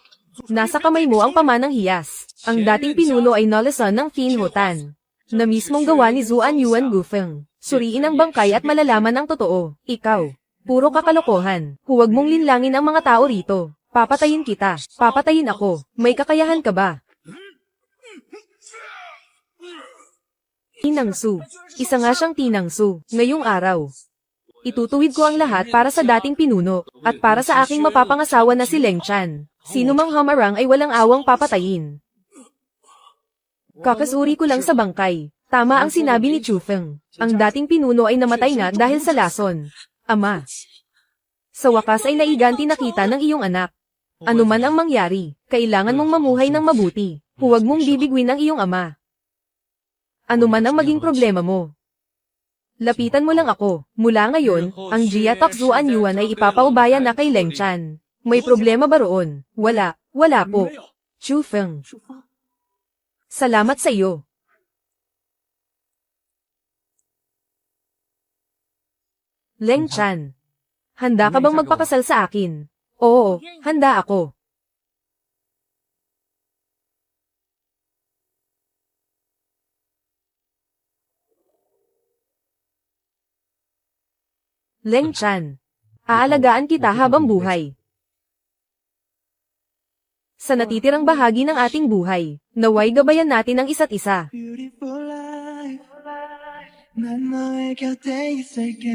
Nasa kamay mo ang pamanang hiyas. Ang dating pinuno ay nalasan ng Qin Hotan, na mismong gawa ni Zuan Yuan Gufeng. Suriin ang bangkay at malalaman ang totoo. Ikaw, puro kakalokohan. Huwag mong linlangin ang mga tao rito. Papatayin kita. Papatayin ako. May kakayahan ka ba? Tinangsu. Isa nga siyang tinangsu. Ngayong araw, itutuwid ko ang lahat para sa dating pinuno, at para sa aking mapapangasawa na si Leng Chan. Sino mang hamarang ay walang awang papatayin. Kakasuri ko lang sa bangkay. Tama ang sinabi ni Chufeng. Ang dating pinuno ay namatay nga dahil sa lason. Ama. Sa wakas ay naiganti na kita ng iyong anak. Ano man ang mangyari, kailangan mong mamuhay ng mabuti. Huwag mong bibigwin ang iyong ama. Ano man ang maging problema mo, lapitan mo lang ako. Mula ngayon, ang Jia Tokzuan Yuan ay ipapaubaya na kay Leng Chan. May problema ba roon? Wala po. Chufeng. Salamat sa iyo. Leng Chan. Handa ka bang magpakasal sa akin? Oo, handa ako. Leng Chan. Aalagaan kita habang buhay. Sa natitirang bahagi ng ating buhay, naway gabayan natin ang isa't isa. Beautiful life. 난 너의 곁에 있을게.